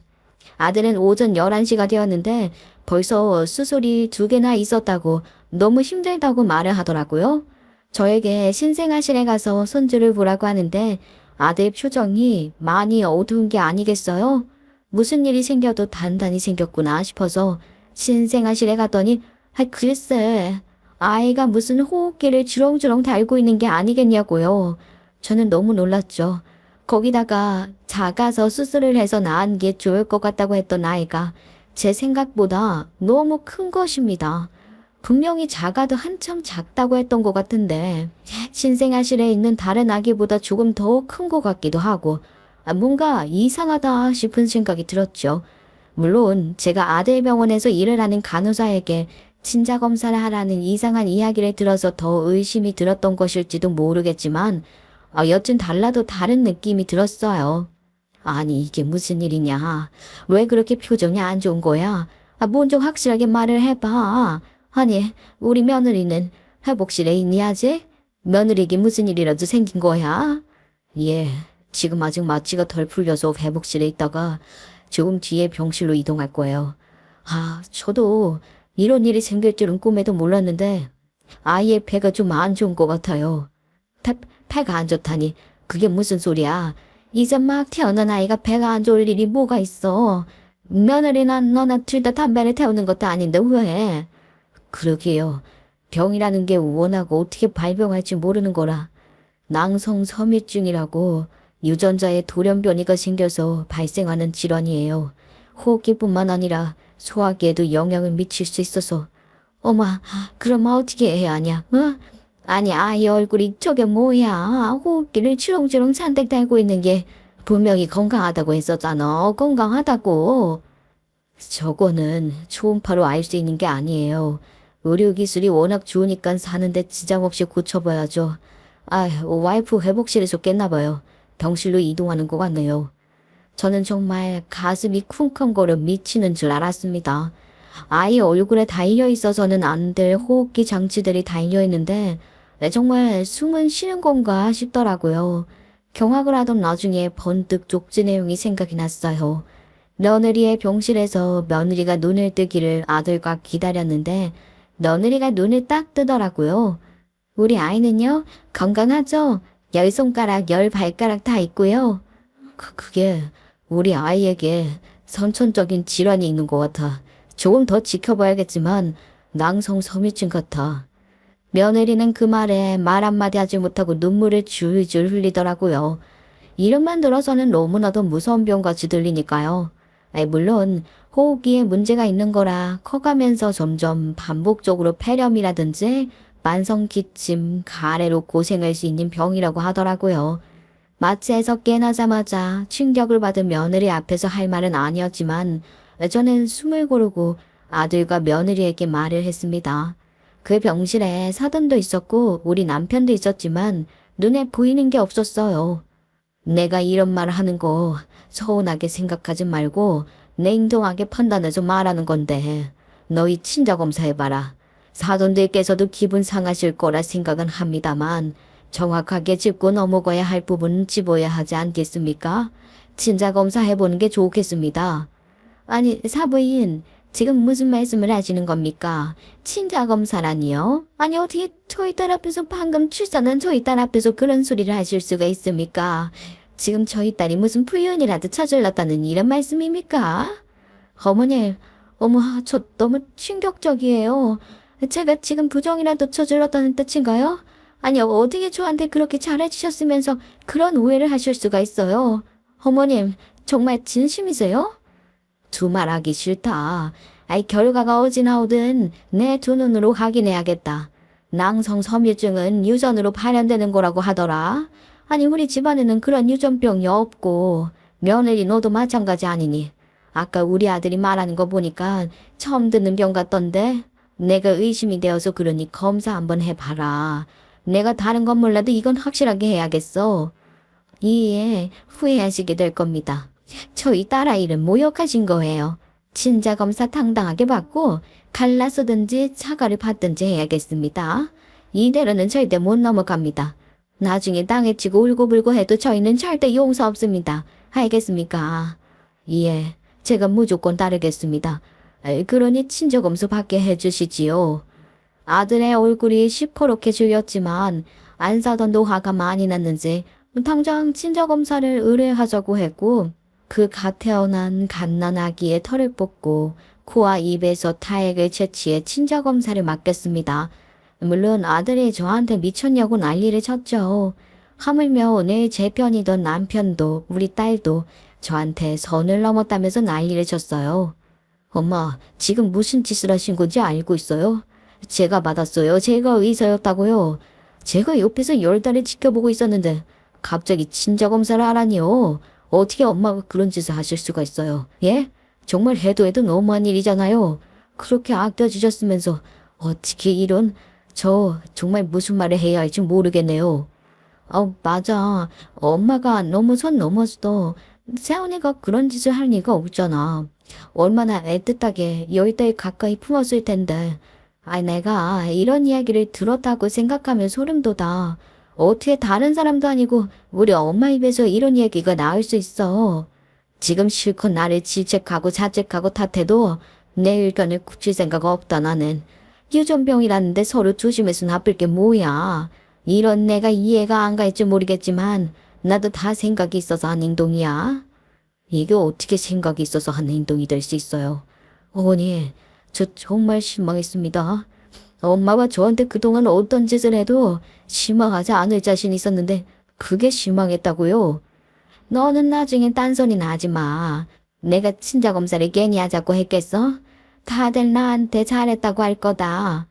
Speaker 1: 아들은 오전 11시가 되었는데 벌써 수술이 2개나 있었다고 너무 힘들다고 말을 하더라고요. 저에게 신생아실에 가서 손주를 보라고 하는데 아들 표정이 많이 어두운 게 아니겠어요? 무슨 일이 생겨도 단단히 생겼구나 싶어서 신생아실에 갔더니 글쎄 아이가 무슨 호흡기를 주렁주렁 달고 있는 게 아니겠냐고요. 저는 너무 놀랐죠. 거기다가 작아서 수술을 해서 낳은 게 좋을 것 같다고 했던 아이가 제 생각보다 너무 큰 것입니다. 분명히 작아도 한참 작다고 했던 것 같은데 신생아실에 있는 다른 아기보다 조금 더 큰 것 같기도 하고 뭔가 이상하다 싶은 생각이 들었죠. 물론 제가 아들 병원에서 일을 하는 간호사에게 친자 검사를 하라는 이상한 이야기를 들어서 더 의심이 들었던 것일지도 모르겠지만 여튼 달라도 다른 느낌이 들었어요. 아니 이게 무슨 일이냐. 왜 그렇게 표정이 안 좋은 거야? 먼저 확실하게 말을 해봐. 아니 우리 며느리는 회복실에 있니 아직? 며느리에게 무슨 일이라도 생긴 거야? 예, 지금 아직 마취가 덜 풀려서 회복실에 있다가 조금 뒤에 병실로 이동할 거예요. 저도 이런 일이 생길 줄은 꿈에도 몰랐는데 아이의 배가 좀 안 좋은 것 같아요. 배가 안 좋다니 그게 무슨 소리야. 이제 막 태어난 아이가 배가 안 좋을 일이 뭐가 있어. 며느리나 너나 둘 다 담배를 태우는 것도 아닌데 왜? 그러게요. 병이라는 게 워낙 어떻게 발병할지 모르는 거라. 낭성섬유증이라고 유전자에 돌연변이가 생겨서 발생하는 질환이에요. 호흡기뿐만 아니라 소화기에도 영향을 미칠 수 있어서. 어마, 그럼 어떻게 해야 하냐? 아니 아이 얼굴이 저게 뭐야. 호흡기를 주렁주렁 잔뜩 달고 있는 게 분명히 건강하다고 했었잖아. 건강하다고. 저거는 초음파로 알 수 있는 게 아니에요. 의료기술이 워낙 좋으니까 사는데 지장 없이 고쳐봐야죠. 와이프 회복실에서 깼나봐요. 병실로 이동하는 것 같네요. 저는 정말 가슴이 쿵쾅거려 미치는 줄 알았습니다. 아이 얼굴에 달려 있어서는 안 될 호흡기 장치들이 달려 있는데 정말 숨은 쉬는 건가 싶더라고요. 경악을 하던 나중에 번뜩 쪽지 내용이 생각이 났어요. 며느리의 병실에서 며느리가 눈을 뜨기를 아들과 기다렸는데 며느리가 눈을 딱 뜨더라고요. 우리 아이는요, 건강하죠? 10손가락, 10발가락 다 있고요. 그게 우리 아이에게 선천적인 질환이 있는 것 같아. 조금 더 지켜봐야겠지만 낭성섬유증 같아. 며느리는 그 말에 말 한마디 하지 못하고 눈물을 줄줄 흘리더라고요. 이름만 들어서는 너무나도 무서운 병같이 들리니까요. 물론 호흡기에 문제가 있는 거라 커가면서 점점 반복적으로 폐렴이라든지 만성기침, 가래로 고생할 수 있는 병이라고 하더라고요. 마취에서 깨나자마자 충격을 받은 며느리 앞에서 할 말은 아니었지만 저는 숨을 고르고 아들과 며느리에게 말을 했습니다. 그 병실에 사돈도 있었고 우리 남편도 있었지만 눈에 보이는 게 없었어요. 내가 이런 말 하는 거 서운하게 생각하지 말고 냉정하게 판단해서 말하는 건데 너희 친자검사 해봐라. 사돈들께서도 기분 상하실 거라 생각은 합니다만 정확하게 짚고 넘어가야 할 부분은 짚어야 하지 않겠습니까? 친자검사 해보는 게 좋겠습니다. 아니 사부인 지금 무슨 말씀을 하시는 겁니까? 친자검사라니요? 아니 어떻게 저희 딸 앞에서 방금 출산한 저희 딸 앞에서 그런 소리를 하실 수가 있습니까? 지금 저희 딸이 무슨 불륜이라도 저질렀다는 이런 말씀입니까? 어머니, 어머 저 너무 충격적이에요. 제가 지금 부정이라도 저질렀다는 뜻인가요? 아니 어떻게 저한테 그렇게 잘해주셨으면서 그런 오해를 하실 수가 있어요? 어머님 정말 진심이세요? 두말하기 싫다. 결과가 어찌 나오든 내 두 눈으로 확인해야겠다. 낭성섬유증은 유전으로 발현되는 거라고 하더라. 아니 우리 집안에는 그런 유전병이 없고 며느리 너도 마찬가지 아니니. 아까 우리 아들이 말하는 거 보니까 처음 듣는 병 같던데 내가 의심이 되어서 그러니 검사 한번 해봐라. 내가 다른 건 몰라도 이건 확실하게 해야겠어. 이에 후회하시게 될 겁니다. 저희 딸아이를 모욕하신 거예요. 친자검사 당당하게 받고 갈라서든지 사과를 받든지 해야겠습니다. 이대로는 절대 못 넘어갑니다. 나중에 땅에 치고 울고불고 해도 저희는 절대 용서 없습니다. 알겠습니까? 예, 제가 무조건 따르겠습니다. 그러니 친자검사 받게 해주시지요. 아들의 얼굴이 시퍼렇게 질렸지만 안 사던 노화가 많이 났는지 당장 친자검사를 의뢰하자고 했고 그 갓 태어난 갓난 아기의 털을 뽑고 코와 입에서 타액을 채취해 친자검사를 맡겼습니다. 물론 아들이 저한테 미쳤냐고 난리를 쳤죠. 하물며 내 제 편이던 남편도 우리 딸도 저한테 선을 넘었다면서 난리를 쳤어요. 엄마, 지금 무슨 짓을 하신 건지 알고 있어요? 제가 받았어요. 제가 의사였다고요. 제가 옆에서 10달을 지켜보고 있었는데 갑자기 친자검사를 하라니요. 어떻게 엄마가 그런 짓을 하실 수가 있어요? 예? 정말 해도 너무한 일이잖아요. 그렇게 아껴주셨으면서 어떻게 이런... 저 정말 무슨 말을 해야 할지 모르겠네요. 맞아. 엄마가 너무 선 넘었어. 세훈이가 그런 짓을 할 리가 없잖아. 얼마나 애틋하게 10달 가까이 품었을 텐데. 내가 이런 이야기를 들었다고 생각하면 소름 돋아. 어떻게 다른 사람도 아니고 우리 엄마 입에서 이런 얘기가 나올 수 있어. 지금 실컷 나를 질책하고 자책하고 탓해도 내 의견을 굳힐 생각 없다 나는. 유전병이라는데 서로 조심해서 나쁠 게 뭐야. 이런 내가 이해가 안 갈지 모르겠지만 나도 다 생각이 있어서 한 행동이야. 이게 어떻게 생각이 있어서 한 행동이 될 수 있어요. 어머니, 저 정말 실망했습니다. 엄마가 저한테 그동안 어떤 짓을 해도 실망하지 않을 자신이 있었는데 그게 실망했다고요? 너는 나중에 딴소리나 하지 마. 내가 친자검사를 괜히 하자고 했겠어? 다들 나한테 잘했다고 할 거다.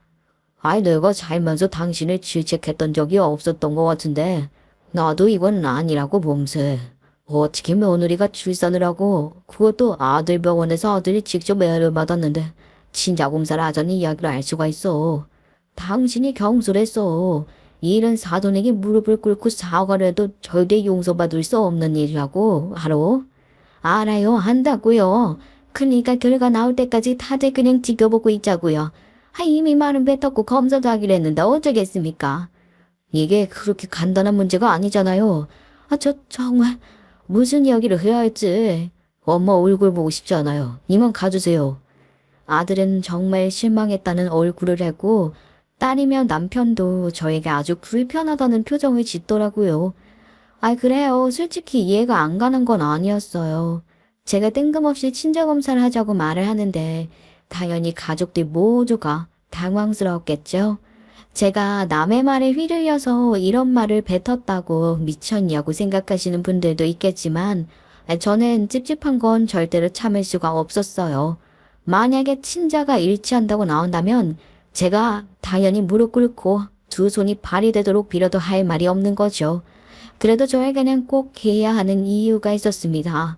Speaker 1: 내가 살면서 당신을 질책했던 적이 없었던 것 같은데 나도 이건 아니라고 봄새. 어떻게 며느리가 출산을 하고 그것도 아들 병원에서 아들이 직접 애를 받았는데 친자 검사를 하자니 이야기를 할 수가 있어. 당신이 경솔했어. 이 일은 사돈에게 무릎을 꿇고 사과를 해도 절대 용서받을 수 없는 일이라고 알아? 알아요. 한다고요. 그러니까 결과 나올 때까지 다들 그냥 지켜보고 있자고요. 이미 말은 뱉었고 검사도 하기로 했는데 어쩌겠습니까? 이게 그렇게 간단한 문제가 아니잖아요. 저 정말 무슨 이야기를 해야 할지. 엄마 얼굴 보고 싶지 않아요. 이만 가주세요. 아들은 정말 실망했다는 얼굴을 하고 딸이며 남편도 저에게 아주 불편하다는 표정을 짓더라고요. 그래요. 솔직히 이해가 안 가는 건 아니었어요. 제가 뜬금없이 친자검사를 하자고 말을 하는데 당연히 가족들 모두가 당황스러웠겠죠. 제가 남의 말에 휘둘려서 이런 말을 뱉었다고 미쳤냐고 생각하시는 분들도 있겠지만 저는 찝찝한 건 절대로 참을 수가 없었어요. 만약에 친자가 일치한다고 나온다면 제가 당연히 무릎 꿇고 두 손이 발이 되도록 빌어도 할 말이 없는 거죠. 그래도 저에게는 꼭 해야 하는 이유가 있었습니다.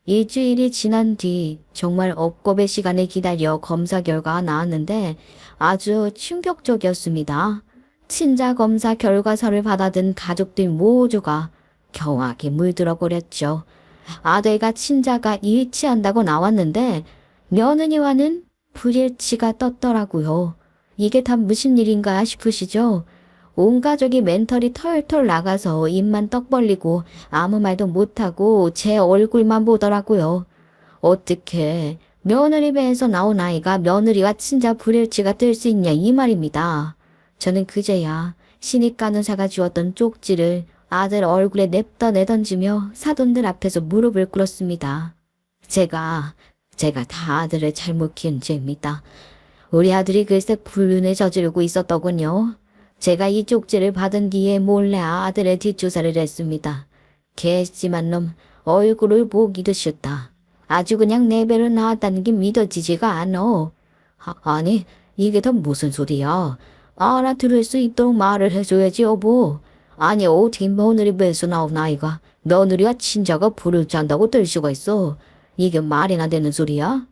Speaker 1: 일주일이 지난 뒤 정말 업고의 시간을 기다려 검사 결과가 나왔는데 아주 충격적이었습니다. 친자 검사 결과서를 받아든 가족들 모두가 경악에 물들어 버렸죠. 아들과 친자가 일치한다고 나왔는데 며느리와는 불일치가 떴더라고요. 이게 다 무슨 일인가 싶으시죠? 온 가족이 멘털이 털털 나가서 입만 떡 벌리고 아무 말도 못하고 제 얼굴만 보더라고요. 어떻게 며느리 배에서 나온 아이가 며느리와 친자 불일치가 뜰 수 있냐 이 말입니다. 저는 그제야 신입 간호사가 주었던 쪽지를 아들 얼굴에 냅다 내던지며 사돈들 앞에서 무릎을 꿇었습니다. 제가 다 아들을 잘못 키운 죄입니다. 우리 아들이 글쎄 불륜을 저지르고 있었더군요. 제가 이 쪽지를 받은 뒤에 몰래 아들의 뒷조사를 했습니다. 개심한 놈 얼굴을 보기도 싫다. 아주 그냥 내 배로 나왔다는 게 믿어지지가 않어. 아니 이게 다 무슨 소리야. 알아들을 수 있도록 말을 해줘야지 여보. 아니 어떻게 며느리 배에서 나온 아이가 며느리와 친자가 불을 짠다고 될 수가 있어. 이게 말이나 되는 소리야?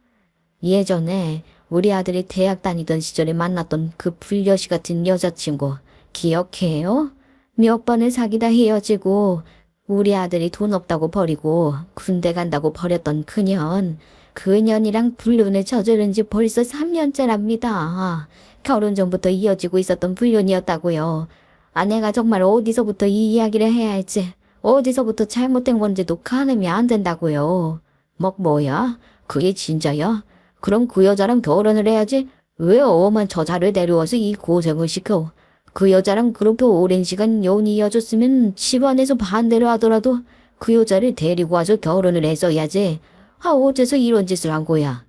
Speaker 1: 예전에 우리 아들이 대학 다니던 시절에 만났던 그 불려시 같은 여자친구 기억해요? 몇 번을 사귀다 헤어지고 우리 아들이 돈 없다고 버리고 군대 간다고 버렸던 그년이랑 불륜을 저지른 지 벌써 3년째랍니다. 결혼 전부터 이어지고 있었던 불륜이었다고요. 아내가 정말 어디서부터 이 이야기를 해야 할지 어디서부터 잘못된 건지도 가늠이 안 된다고요. 뭐야? 그게 진짜야? 그럼 그 여자랑 결혼을 해야지. 왜 엄한 저자를 데려와서 이 고생을 시켜? 그 여자랑 그렇게 오랜 시간 연이 이어졌으면 집안에서 반대를 하더라도 그 여자를 데리고 와서 결혼을 했어야지. 어째서 이런 짓을 한 거야?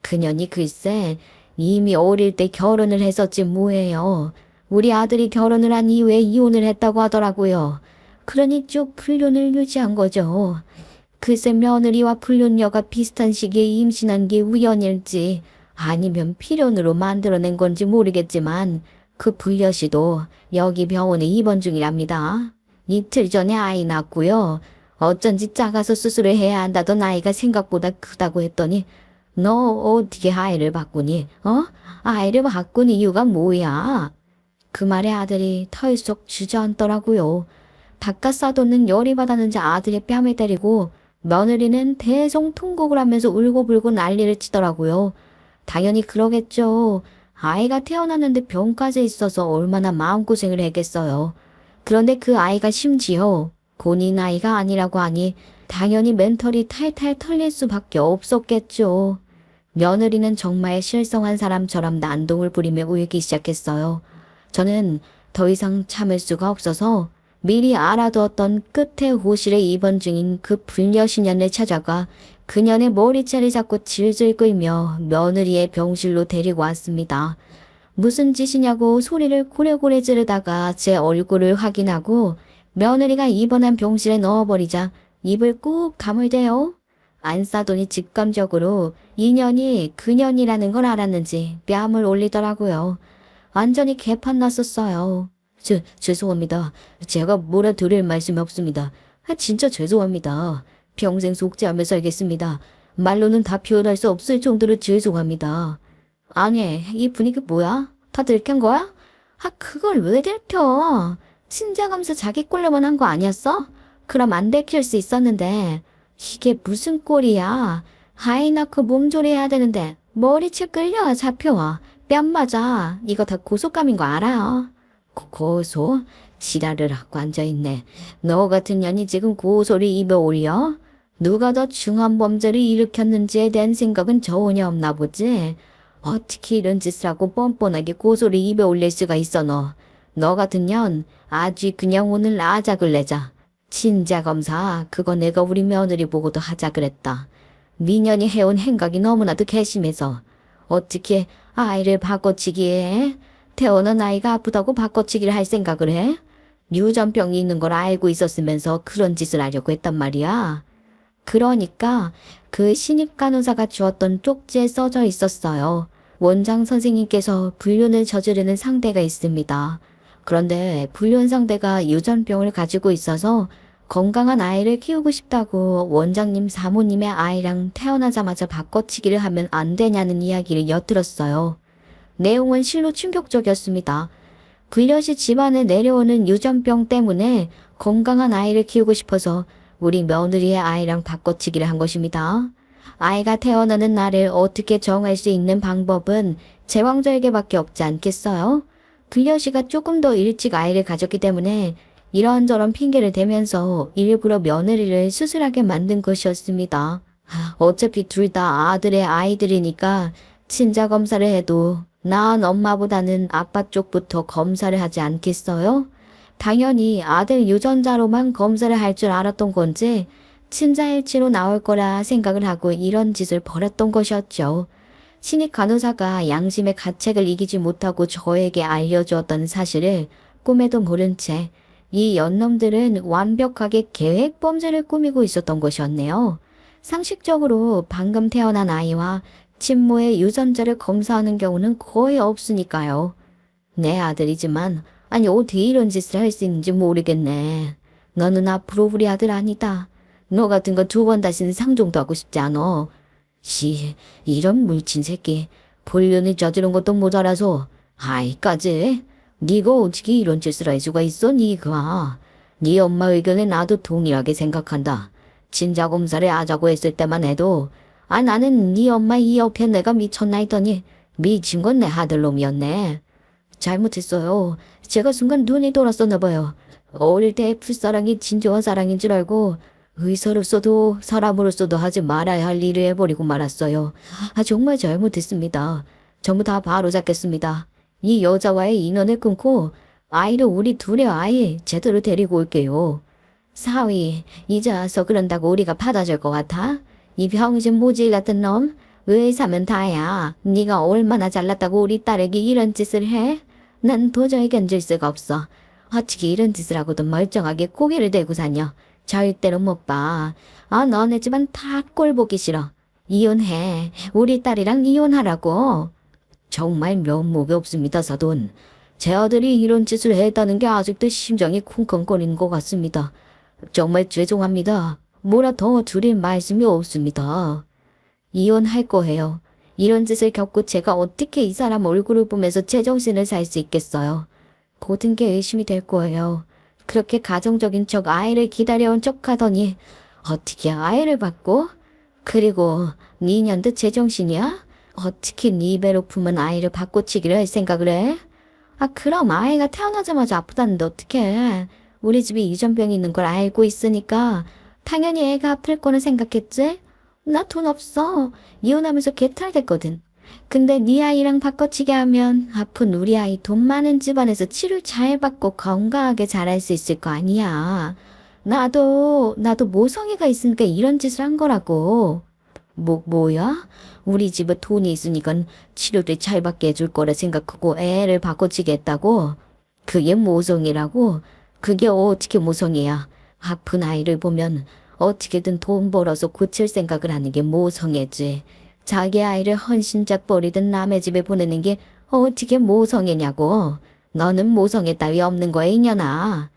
Speaker 1: 그년이 글쎄 이미 어릴 때 결혼을 했었지 뭐예요. 우리 아들이 결혼을 한 이후에 이혼을 했다고 하더라고요. 그러니 쭉 불륜을 유지한 거죠. 글쎄 며느리와 불륜녀가 비슷한 시기에 임신한 게 우연일지 아니면 필연으로 만들어낸 건지 모르겠지만 그 불려시도 여기 병원에 입원 중이랍니다. 이틀 전에 아이 낳았고요. 어쩐지 작아서 수술을 해야 한다던 아이가 생각보다 크다고 했더니 너 어떻게 아이를 바꾸니? 아이를 바꾼 이유가 뭐야? 그 말에 아들이 털썩 주저앉더라고요. 바깥 싸도는 열이 받았는지 아들의 뺨을 때리고 며느리는 대성통곡을 하면서 울고불고 난리를 치더라고요. 당연히 그러겠죠. 아이가 태어났는데 병까지 있어서 얼마나 마음고생을 했겠어요. 그런데 그 아이가 심지어 본인 아이가 아니라고 하니 당연히 멘털이 탈탈 털릴 수밖에 없었겠죠. 며느리는 정말 실성한 사람처럼 난동을 부리며 울기 시작했어요. 저는 더 이상 참을 수가 없어서 미리 알아두었던 끝에 호실에 입원 중인 그 불려신년을 찾아가 그년의 머리채를 잡고 질질 끌며 며느리의 병실로 데리고 왔습니다. 무슨 짓이냐고 소리를 고래고래 지르다가 제 얼굴을 확인하고 며느리가 입원한 병실에 넣어버리자 입을 꾹 가물대요. 안 싸더니 직감적으로 이년이 그년이라는 걸 알았는지 뺨을 올리더라고요. 완전히 개판 났었어요. 죄송합니다. 제가 뭐라 드릴 말씀이 없습니다. 진짜 죄송합니다. 평생 속죄하며 살겠습니다. 말로는 다 표현할 수 없을 정도로 죄송합니다. 아니, 이 분위기 뭐야? 다 들킨 거야? 아, 그걸 왜 들켜? 친자감사 자기 꼴로만 한 거 아니었어? 그럼 안 들킬 수 있었는데. 이게 무슨 꼴이야? 아이 낳고 몸조리 해야 되는데 머리채 끌려 잡혀와. 뺨 맞아. 이거 다 고속감인 거 알아요? 고소? 지랄을 하고 앉아있네. 너 같은 년이 지금 고소를 입에 올려? 누가 더 중한 범죄를 일으켰는지에 대한 생각은 전혀 없나 보지? 어떻게 이런 짓을 하고 뻔뻔하게 고소를 입에 올릴 수가 있어 너. 너 같은 년 아주 그냥 오늘 아작을 내자. 친자검사 그거 내가 우리 며느리 보고도 하자 그랬다. 미년이 해온 행각이 너무나도 괘씸해서 어떻게 아이를 바꿔치기에 해? 태어난 아이가 아프다고 바꿔치기를 할 생각을 해? 유전병이 있는 걸 알고 있었으면서 그런 짓을 하려고 했단 말이야. 그러니까 그 신입 간호사가 주었던 쪽지에 써져 있었어요. 원장 선생님께서 불륜을 저지르는 상대가 있습니다. 그런데 불륜 상대가 유전병을 가지고 있어서 건강한 아이를 키우고 싶다고 원장님 사모님의 아이랑 태어나자마자 바꿔치기를 하면 안 되냐는 이야기를 엿들었어요. 내용은 실로 충격적이었습니다. 불려시 집안에 내려오는 유전병 때문에 건강한 아이를 키우고 싶어서 우리 며느리의 아이랑 바꿔치기를 한 것입니다. 아이가 태어나는 날을 어떻게 정할 수 있는 방법은 제왕절개밖에 없지 않겠어요? 불려시가 조금 더 일찍 아이를 가졌기 때문에 이런저런 핑계를 대면서 일부러 며느리를 수술하게 만든 것이었습니다. 어차피 둘 다 아들의 아이들이니까 친자 검사를 해도 낳은 엄마보다는 아빠 쪽부터 검사를 하지 않겠어요? 당연히 아들 유전자로만 검사를 할 줄 알았던 건지 친자일치로 나올 거라 생각을 하고 이런 짓을 벌였던 것이었죠. 신입 간호사가 양심의 가책을 이기지 못하고 저에게 알려주었던 사실을 꿈에도 모른 채 이 연놈들은 완벽하게 계획 범죄를 꾸미고 있었던 것이었네요. 상식적으로 방금 태어난 아이와 친모의 유전자를 검사하는 경우는 거의 없으니까요. 내 아들이지만 아니 어떻게 이런 짓을 할 수 있는지 모르겠네. 너는 앞으로 우리 아들 아니다. 너 같은 거 두 번 다시는 상종도 하고 싶지 않어. 이런 물친 새끼. 불륜을 저지른 것도 모자라서 아이까지. 네가 어떻게 이런 짓을 할 수가 있어 니가. 네 엄마 의견에 나도 동일하게 생각한다. 친자 검사를 하자고 했을 때만 해도 나는 네 엄마 이 옆에 내가 미쳤나 했더니 미친 건 내 아들놈이었네. 잘못했어요. 제가 순간 눈이 돌았었나 봐요. 어릴 때 풀사랑이 진정한 사랑인 줄 알고 의사로서도 사람으로서도 하지 말아야 할 일을 해버리고 말았어요. 정말 잘못했습니다. 전부 다 바로잡겠습니다. 이 여자와의 인연을 끊고 아이를 우리 둘의 아이 제대로 데리고 올게요. 사위, 이제 와서 그런다고 우리가 받아줄 것 같아? 이 병신 모질 같은 놈? 의사면 다야. 네가 얼마나 잘났다고 우리 딸에게 이런 짓을 해? 난 도저히 견딜 수가 없어. 어떻게 이런 짓을 하고도 멀쩡하게 고개를 들고 사냐? 절대로 못 봐. 너네 집안 다 꼴 보기 싫어. 이혼해. 우리 딸이랑 이혼하라고. 정말 면목이 없습니다, 사돈. 제 아들이 이런 짓을 했다는 게 아직도 심장이 쿵쾅거리는 것 같습니다. 정말 죄송합니다. 뭐라 더 드릴 말씀이 없습니다. 이혼할 거예요. 이런 짓을 겪고 제가 어떻게 이 사람 얼굴을 보면서 제정신을 살 수 있겠어요. 모든 게 의심이 될 거예요. 그렇게 가정적인 척 아이를 기다려온 척 하더니 어떻게 아이를 받고? 그리고 니년도 제정신이야? 어떻게 니 배로 품은 아이를 바꿔치기를 할 생각을 해? 그럼 아이가 태어나자마자 아프다는데 어떡해. 우리 집에 유전병이 있는 걸 알고 있으니까 당연히 애가 아플 거는 생각했지? 나 돈 없어. 이혼하면서 개탈됐거든. 근데 네 아이랑 바꿔치기 하면 아픈 우리 아이 돈 많은 집안에서 치료 잘 받고 건강하게 자랄 수 있을 거 아니야. 나도 모성애가 있으니까 이런 짓을 한 거라고. 뭐야? 우리 집에 돈이 있으니까 치료를 잘 받게 해줄 거라 생각하고 애를 바꿔치기 했다고? 그게 모성애라고? 그게 어떻게 모성애야? 아픈 아이를 보면 어떻게든 돈 벌어서 고칠 생각을 하는 게 모성애지. 자기 아이를 헌신작 버리든 남의 집에 보내는 게 어떻게 모성애냐고. 너는 모성애 따위 없는 거야 이년아.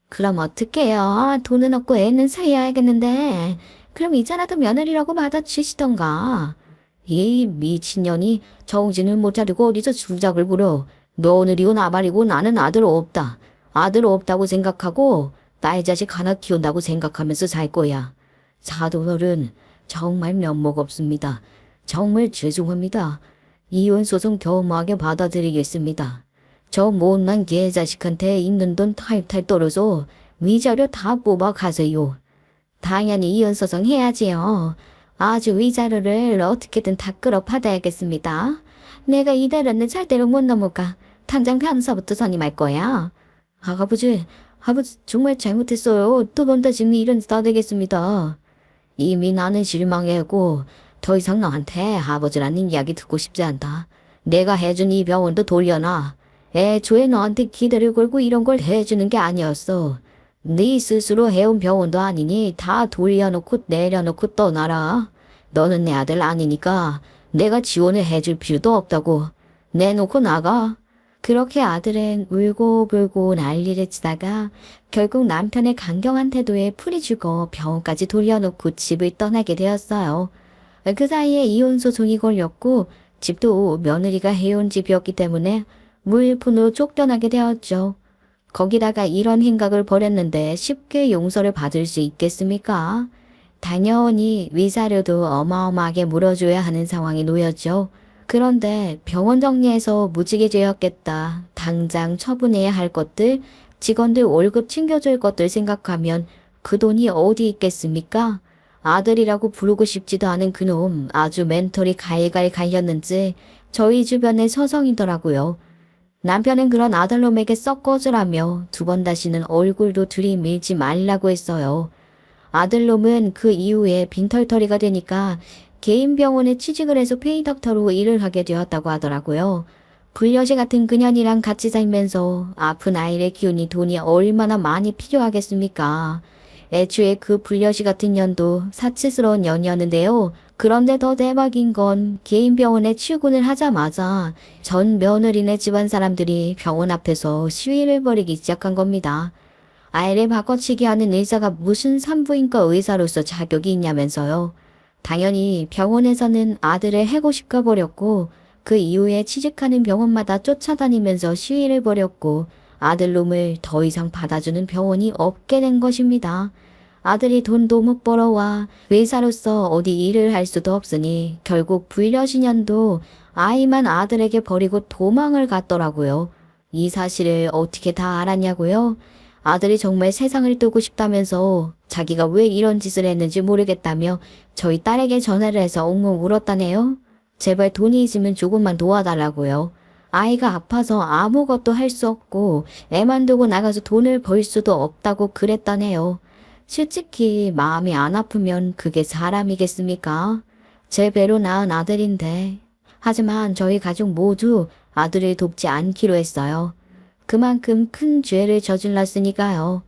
Speaker 1: 그럼 어떡해요. 돈은 없고 애는 사야겠는데. 그럼 이자라도 며느리라고 받아주시던가. 이 미친년이 정신을 못 차리고 어디서 주작을 부려. 며느리고 나발이고 나는 아들 없다. 아들 없다고 생각하고 딸 자식 하나 키운다고 생각하면서 살 거야. 사돈어른 정말 면목 없습니다. 정말 죄송합니다. 이혼 소송 겸허하게 받아들이겠습니다. 저 못난 개자식한테 있는 돈 탈탈 떨어서 위자료 다 뽑아 가세요. 당연히 이혼 소송 해야지요. 아주 위자료를 어떻게든 다 끌어받아야겠습니다. 내가 이대로는 절대로 못 넘어가. 당장 변호사부터 선임할 거야. 아버지 정말 잘못했어요. 두 번 다시는 이런 짓 안 되겠습니다. 이미 나는 실망했고 더 이상 너한테 아버지라는 이야기 듣고 싶지 않다. 내가 해준 이 병원도 돌려놔. 애초에 너한테 기대를 걸고 이런 걸 해주는 게 아니었어. 네 스스로 해온 병원도 아니니 다 돌려놓고 내려놓고 떠나라. 너는 내 아들 아니니까 내가 지원을 해줄 필요도 없다고. 내놓고 나가. 그렇게 아들은 울고불고 난리를 치다가 결국 남편의 강경한 태도에 풀이 죽어 병원까지 돌려놓고 집을 떠나게 되었어요. 그 사이에 이혼 소송이 걸렸고 집도 며느리가 해온 집이었기 때문에 무일푼으로 쫓겨나게 되었죠. 거기다가 이런 행각을 벌였는데 쉽게 용서를 받을 수 있겠습니까? 당연히 위자료도 어마어마하게 물어줘야 하는 상황이 놓였죠. 그런데 병원 정리해서 무지개죄였겠다. 당장 처분해야 할 것들, 직원들 월급 챙겨줄 것들 생각하면 그 돈이 어디 있겠습니까? 아들이라고 부르고 싶지도 않은 그놈 아주 멘털이 갈갈 갈렸는지 저희 주변에 서성이더라고요. 남편은 그런 아들놈에게 썩 꺼지라며 두 번 다시는 얼굴도 들이밀지 말라고 했어요. 아들놈은 그 이후에 빈털터리가 되니까 개인 병원에 취직을 해서 페이덕터로 일을 하게 되었다고 하더라고요. 불려시 같은 그년이랑 같이 살면서 아픈 아이를 키우니 돈이 얼마나 많이 필요하겠습니까? 애초에 그 불려시 같은 년도 사치스러운 년이었는데요. 그런데 더 대박인 건 개인 병원에 출근을 하자마자 전 며느리네 집안 사람들이 병원 앞에서 시위를 벌이기 시작한 겁니다. 아이를 바꿔치기 하는 의사가 무슨 산부인과 의사로서 자격이 있냐면서요. 당연히 병원에서는 아들을 해고시켜 버렸고 그 이후에 취직하는 병원마다 쫓아다니면서 시위를 벌였고 아들놈을 더 이상 받아주는 병원이 없게 된 것입니다. 아들이 돈도 못 벌어와 의사로서 어디 일을 할 수도 없으니 결국 불려신년도 아이만 아들에게 버리고 도망을 갔더라고요. 이 사실을 어떻게 다 알았냐고요? 아들이 정말 세상을 뜨고 싶다면서 자기가 왜 이런 짓을 했는지 모르겠다며 저희 딸에게 전화를 해서 엉엉 울었다네요. 제발 돈이 있으면 조금만 도와달라고요. 아이가 아파서 아무것도 할 수 없고 애만 두고 나가서 돈을 벌 수도 없다고 그랬다네요. 솔직히 마음이 안 아프면 그게 사람이겠습니까? 제 배로 낳은 아들인데. 하지만 저희 가족 모두 아들을 돕지 않기로 했어요. 그만큼 큰 죄를 저질렀으니까요.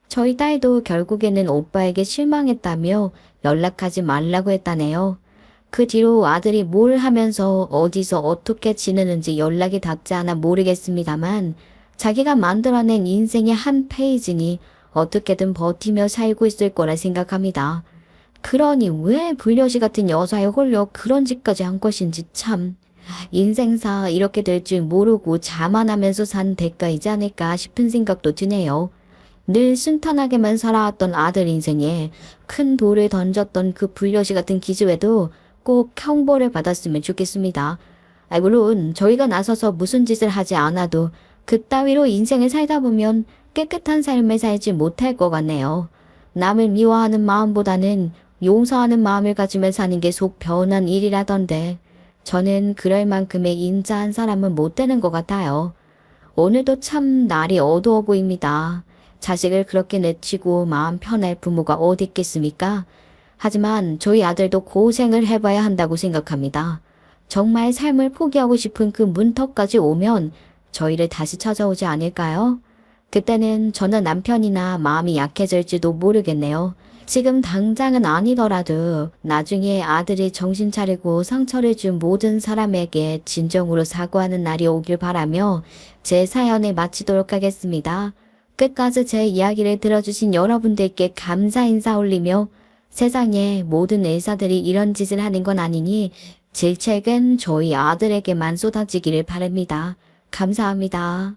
Speaker 1: 저희 딸도 결국에는 오빠에게 실망했다며 연락하지 말라고 했다네요. 그 뒤로 아들이 뭘 하면서 어디서 어떻게 지내는지 연락이 닿지 않아 모르겠습니다만 자기가 만들어낸 인생의 한 페이지니 어떻게든 버티며 살고 있을 거라 생각합니다. 그러니 왜 불려시 같은 여자에 홀려 그런 짓까지 한 것인지 참. 인생사 이렇게 될 줄 모르고 자만하면서 산 대가이지 않을까 싶은 생각도 드네요. 늘 순탄하게만 살아왔던 아들 인생에 큰 돌을 던졌던 그 불려시 같은 기집애도 꼭 형벌을 받았으면 좋겠습니다. 물론 저희가 나서서 무슨 짓을 하지 않아도 그따위로 인생을 살다 보면 깨끗한 삶을 살지 못할 것 같네요. 남을 미워하는 마음보다는 용서하는 마음을 가지며 사는 게 속 편한 일이라던데 저는 그럴 만큼의 인자한 사람은 못 되는 것 같아요. 오늘도 참 날이 어두워 보입니다. 자식을 그렇게 내치고 마음 편할 부모가 어디 있겠습니까? 하지만 저희 아들도 고생을 해봐야 한다고 생각합니다. 정말 삶을 포기하고 싶은 그 문턱까지 오면 저희를 다시 찾아오지 않을까요? 그때는 저는 남편이나 마음이 약해질지도 모르겠네요. 지금 당장은 아니더라도 나중에 아들이 정신 차리고 상처를 준 모든 사람에게 진정으로 사과하는 날이 오길 바라며 제 사연을 마치도록 하겠습니다. 끝까지 제 이야기를 들어주신 여러분들께 감사 인사 올리며 세상에 모든 의사들이 이런 짓을 하는 건 아니니 제 책은 저희 아들에게만 쏟아지기를 바랍니다. 감사합니다.